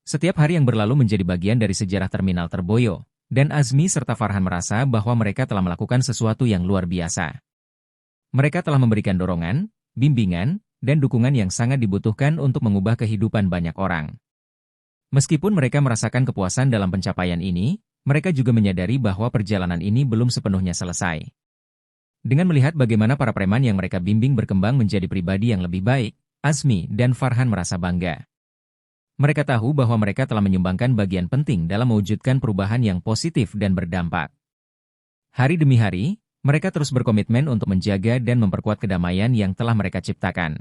[SPEAKER 1] Setiap hari yang berlalu menjadi bagian dari sejarah terminal Terboyo, dan Azmi serta Farhan merasa bahwa mereka telah melakukan sesuatu yang luar biasa. Mereka telah memberikan dorongan, bimbingan, dan dukungan yang sangat dibutuhkan untuk mengubah kehidupan banyak orang. Meskipun mereka merasakan kepuasan dalam pencapaian ini, mereka juga menyadari bahwa perjalanan ini belum sepenuhnya selesai. Dengan melihat bagaimana para preman yang mereka bimbing berkembang menjadi pribadi yang lebih baik, Azmi dan Farhan merasa bangga. Mereka tahu bahwa mereka telah menyumbangkan bagian penting dalam mewujudkan perubahan yang positif dan berdampak. Hari demi hari, mereka terus berkomitmen untuk menjaga dan memperkuat kedamaian yang telah mereka ciptakan.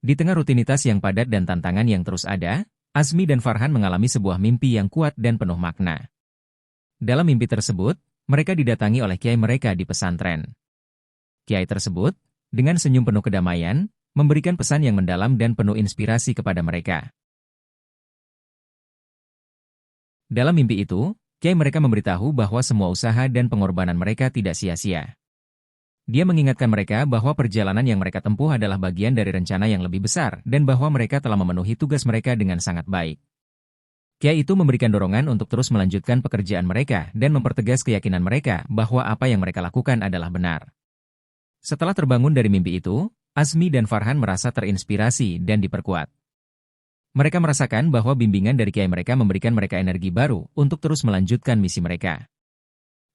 [SPEAKER 1] Di tengah rutinitas yang padat dan tantangan yang terus ada, Azmi dan Farhan mengalami sebuah mimpi yang kuat dan penuh makna. Dalam mimpi tersebut, mereka didatangi oleh kiai mereka di pesantren. Kiai tersebut, dengan senyum penuh kedamaian, memberikan pesan yang mendalam dan penuh inspirasi kepada mereka. Dalam mimpi itu, kiai mereka memberitahu bahwa semua usaha dan pengorbanan mereka tidak sia-sia. Dia mengingatkan mereka bahwa perjalanan yang mereka tempuh adalah bagian dari rencana yang lebih besar dan bahwa mereka telah memenuhi tugas mereka dengan sangat baik. Kiai itu memberikan dorongan untuk terus melanjutkan pekerjaan mereka dan mempertegas keyakinan mereka bahwa apa yang mereka lakukan adalah benar. Setelah terbangun dari mimpi itu, Azmi dan Farhan merasa terinspirasi dan diperkuat. Mereka merasakan bahwa bimbingan dari kiai mereka memberikan mereka energi baru untuk terus melanjutkan misi mereka.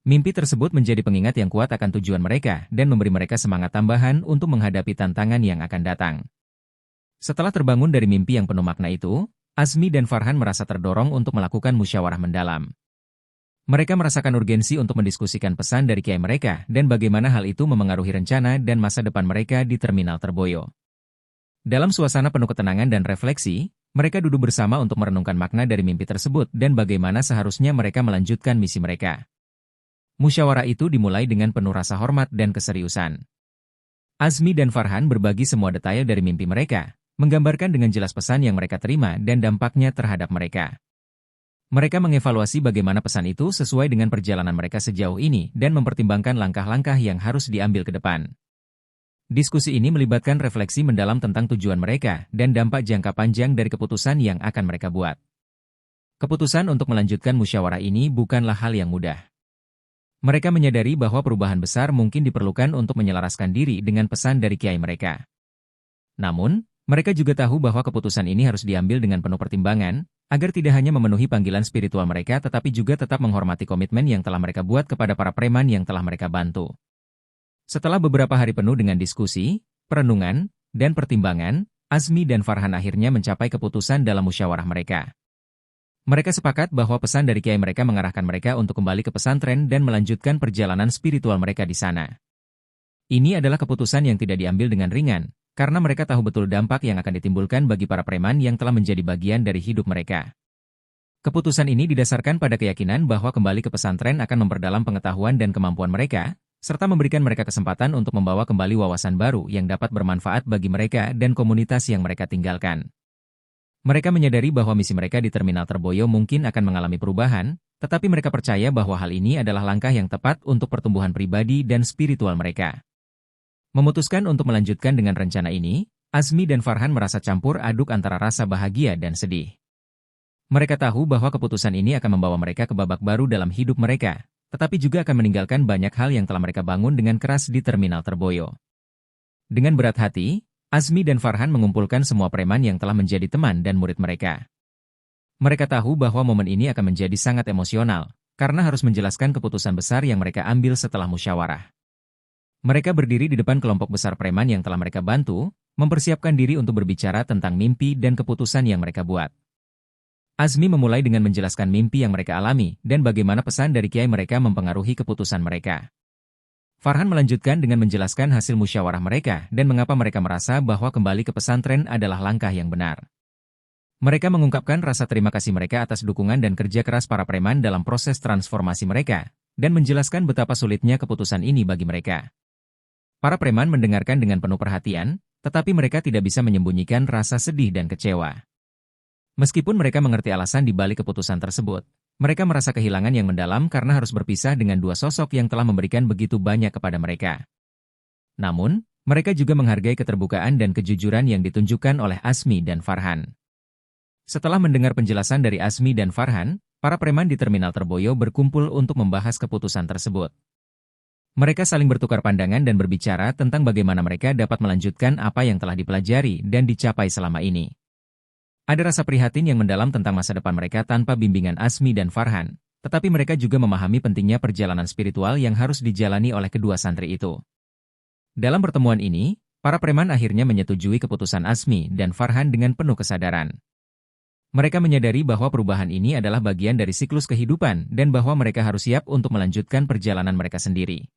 [SPEAKER 1] Mimpi tersebut menjadi pengingat yang kuat akan tujuan mereka dan memberi mereka semangat tambahan untuk menghadapi tantangan yang akan datang. Setelah terbangun dari mimpi yang penuh makna itu, Azmi dan Farhan merasa terdorong untuk melakukan musyawarah mendalam. Mereka merasakan urgensi untuk mendiskusikan pesan dari kiai mereka dan bagaimana hal itu memengaruhi rencana dan masa depan mereka di Terminal Terboyo. Dalam suasana penuh ketenangan dan refleksi, mereka duduk bersama untuk merenungkan makna dari mimpi tersebut dan bagaimana seharusnya mereka melanjutkan misi mereka. Musyawarah itu dimulai dengan penuh rasa hormat dan keseriusan. Azmi dan Farhan berbagi semua detail dari mimpi mereka, menggambarkan dengan jelas pesan yang mereka terima dan dampaknya terhadap mereka. Mereka mengevaluasi bagaimana pesan itu sesuai dengan perjalanan mereka sejauh ini dan mempertimbangkan langkah-langkah yang harus diambil ke depan. Diskusi ini melibatkan refleksi mendalam tentang tujuan mereka dan dampak jangka panjang dari keputusan yang akan mereka buat. Keputusan untuk melanjutkan musyawarah ini bukanlah hal yang mudah. Mereka menyadari bahwa perubahan besar mungkin diperlukan untuk menyelaraskan diri dengan pesan dari kiai mereka. Namun, mereka juga tahu bahwa keputusan ini harus diambil dengan penuh pertimbangan, agar tidak hanya memenuhi panggilan spiritual mereka tetapi juga tetap menghormati komitmen yang telah mereka buat kepada para preman yang telah mereka bantu. Setelah beberapa hari penuh dengan diskusi, perenungan, dan pertimbangan, Azmi dan Farhan akhirnya mencapai keputusan dalam musyawarah mereka. Mereka sepakat bahwa pesan dari kiai mereka mengarahkan mereka untuk kembali ke pesantren dan melanjutkan perjalanan spiritual mereka di sana. Ini adalah keputusan yang tidak diambil dengan ringan, karena mereka tahu betul dampak yang akan ditimbulkan bagi para preman yang telah menjadi bagian dari hidup mereka. Keputusan ini didasarkan pada keyakinan bahwa kembali ke pesantren akan memperdalam pengetahuan dan kemampuan mereka, serta memberikan mereka kesempatan untuk membawa kembali wawasan baru yang dapat bermanfaat bagi mereka dan komunitas yang mereka tinggalkan. Mereka menyadari bahwa misi mereka di Terminal Terboyo mungkin akan mengalami perubahan, tetapi mereka percaya bahwa hal ini adalah langkah yang tepat untuk pertumbuhan pribadi dan spiritual mereka. Memutuskan untuk melanjutkan dengan rencana ini, Azmi dan Farhan merasa campur aduk antara rasa bahagia dan sedih. Mereka tahu bahwa keputusan ini akan membawa mereka ke babak baru dalam hidup mereka, tetapi juga akan meninggalkan banyak hal yang telah mereka bangun dengan keras di Terminal Terboyo. Dengan berat hati, Azmi dan Farhan mengumpulkan semua preman yang telah menjadi teman dan murid mereka. Mereka tahu bahwa momen ini akan menjadi sangat emosional, karena harus menjelaskan keputusan besar yang mereka ambil setelah musyawarah. Mereka berdiri di depan kelompok besar preman yang telah mereka bantu, mempersiapkan diri untuk berbicara tentang mimpi dan keputusan yang mereka buat. Azmi memulai dengan menjelaskan mimpi yang mereka alami dan bagaimana pesan dari kiai mereka mempengaruhi keputusan mereka. Farhan melanjutkan dengan menjelaskan hasil musyawarah mereka dan mengapa mereka merasa bahwa kembali ke pesantren adalah langkah yang benar. Mereka mengungkapkan rasa terima kasih mereka atas dukungan dan kerja keras para preman dalam proses transformasi mereka, dan menjelaskan betapa sulitnya keputusan ini bagi mereka. Para preman mendengarkan dengan penuh perhatian, tetapi mereka tidak bisa menyembunyikan rasa sedih dan kecewa. Meskipun mereka mengerti alasan di balik keputusan tersebut, mereka merasa kehilangan yang mendalam karena harus berpisah dengan dua sosok yang telah memberikan begitu banyak kepada mereka. Namun, mereka juga menghargai keterbukaan dan kejujuran yang ditunjukkan oleh Azmi dan Farhan. Setelah mendengar penjelasan dari Azmi dan Farhan, para preman di Terminal Terboyo berkumpul untuk membahas keputusan tersebut. Mereka saling bertukar pandangan dan berbicara tentang bagaimana mereka dapat melanjutkan apa yang telah dipelajari dan dicapai selama ini. Ada rasa prihatin yang mendalam tentang masa depan mereka tanpa bimbingan Azmi dan Farhan, tetapi mereka juga memahami pentingnya perjalanan spiritual yang harus dijalani oleh kedua santri itu. Dalam pertemuan ini, para preman akhirnya menyetujui keputusan Azmi dan Farhan dengan penuh kesadaran. Mereka menyadari bahwa perubahan ini adalah bagian dari siklus kehidupan dan bahwa mereka harus siap untuk melanjutkan perjalanan mereka sendiri.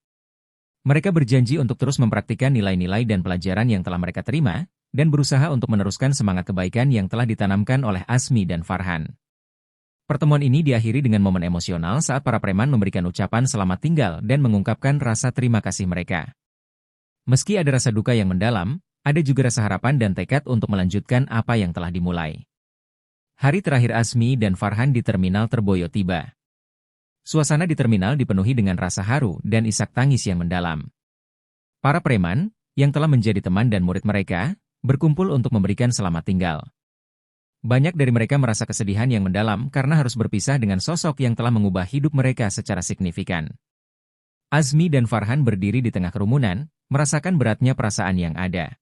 [SPEAKER 1] Mereka berjanji untuk terus mempraktikkan nilai-nilai dan pelajaran yang telah mereka terima, dan berusaha untuk meneruskan semangat kebaikan yang telah ditanamkan oleh Azmi dan Farhan. Pertemuan ini diakhiri dengan momen emosional saat para preman memberikan ucapan selamat tinggal dan mengungkapkan rasa terima kasih mereka. Meski ada rasa duka yang mendalam, ada juga rasa harapan dan tekad untuk melanjutkan apa yang telah dimulai. Hari terakhir Azmi dan Farhan di Terminal Terboyo tiba. Suasana di terminal dipenuhi dengan rasa haru dan isak tangis yang mendalam. Para preman, yang telah menjadi teman dan murid mereka, berkumpul untuk memberikan selamat tinggal. Banyak dari mereka merasa kesedihan yang mendalam karena harus berpisah dengan sosok yang telah mengubah hidup mereka secara signifikan. Azmi dan Farhan berdiri di tengah kerumunan, merasakan beratnya perasaan yang ada.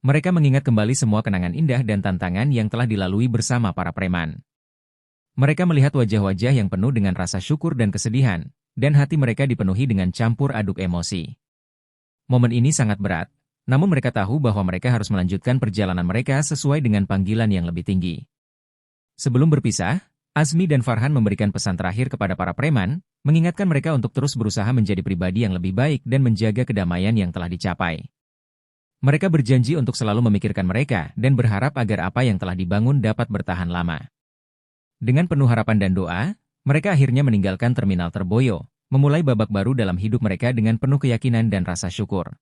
[SPEAKER 1] Mereka mengingat kembali semua kenangan indah dan tantangan yang telah dilalui bersama para preman. Mereka melihat wajah-wajah yang penuh dengan rasa syukur dan kesedihan, dan hati mereka dipenuhi dengan campur aduk emosi. Momen ini sangat berat, namun mereka tahu bahwa mereka harus melanjutkan perjalanan mereka sesuai dengan panggilan yang lebih tinggi. Sebelum berpisah, Azmi dan Farhan memberikan pesan terakhir kepada para preman, mengingatkan mereka untuk terus berusaha menjadi pribadi yang lebih baik dan menjaga kedamaian yang telah dicapai. Mereka berjanji untuk selalu memikirkan mereka dan berharap agar apa yang telah dibangun dapat bertahan lama. Dengan penuh harapan dan doa, mereka akhirnya meninggalkan terminal Terboyo, memulai babak baru dalam hidup mereka dengan penuh keyakinan dan rasa syukur.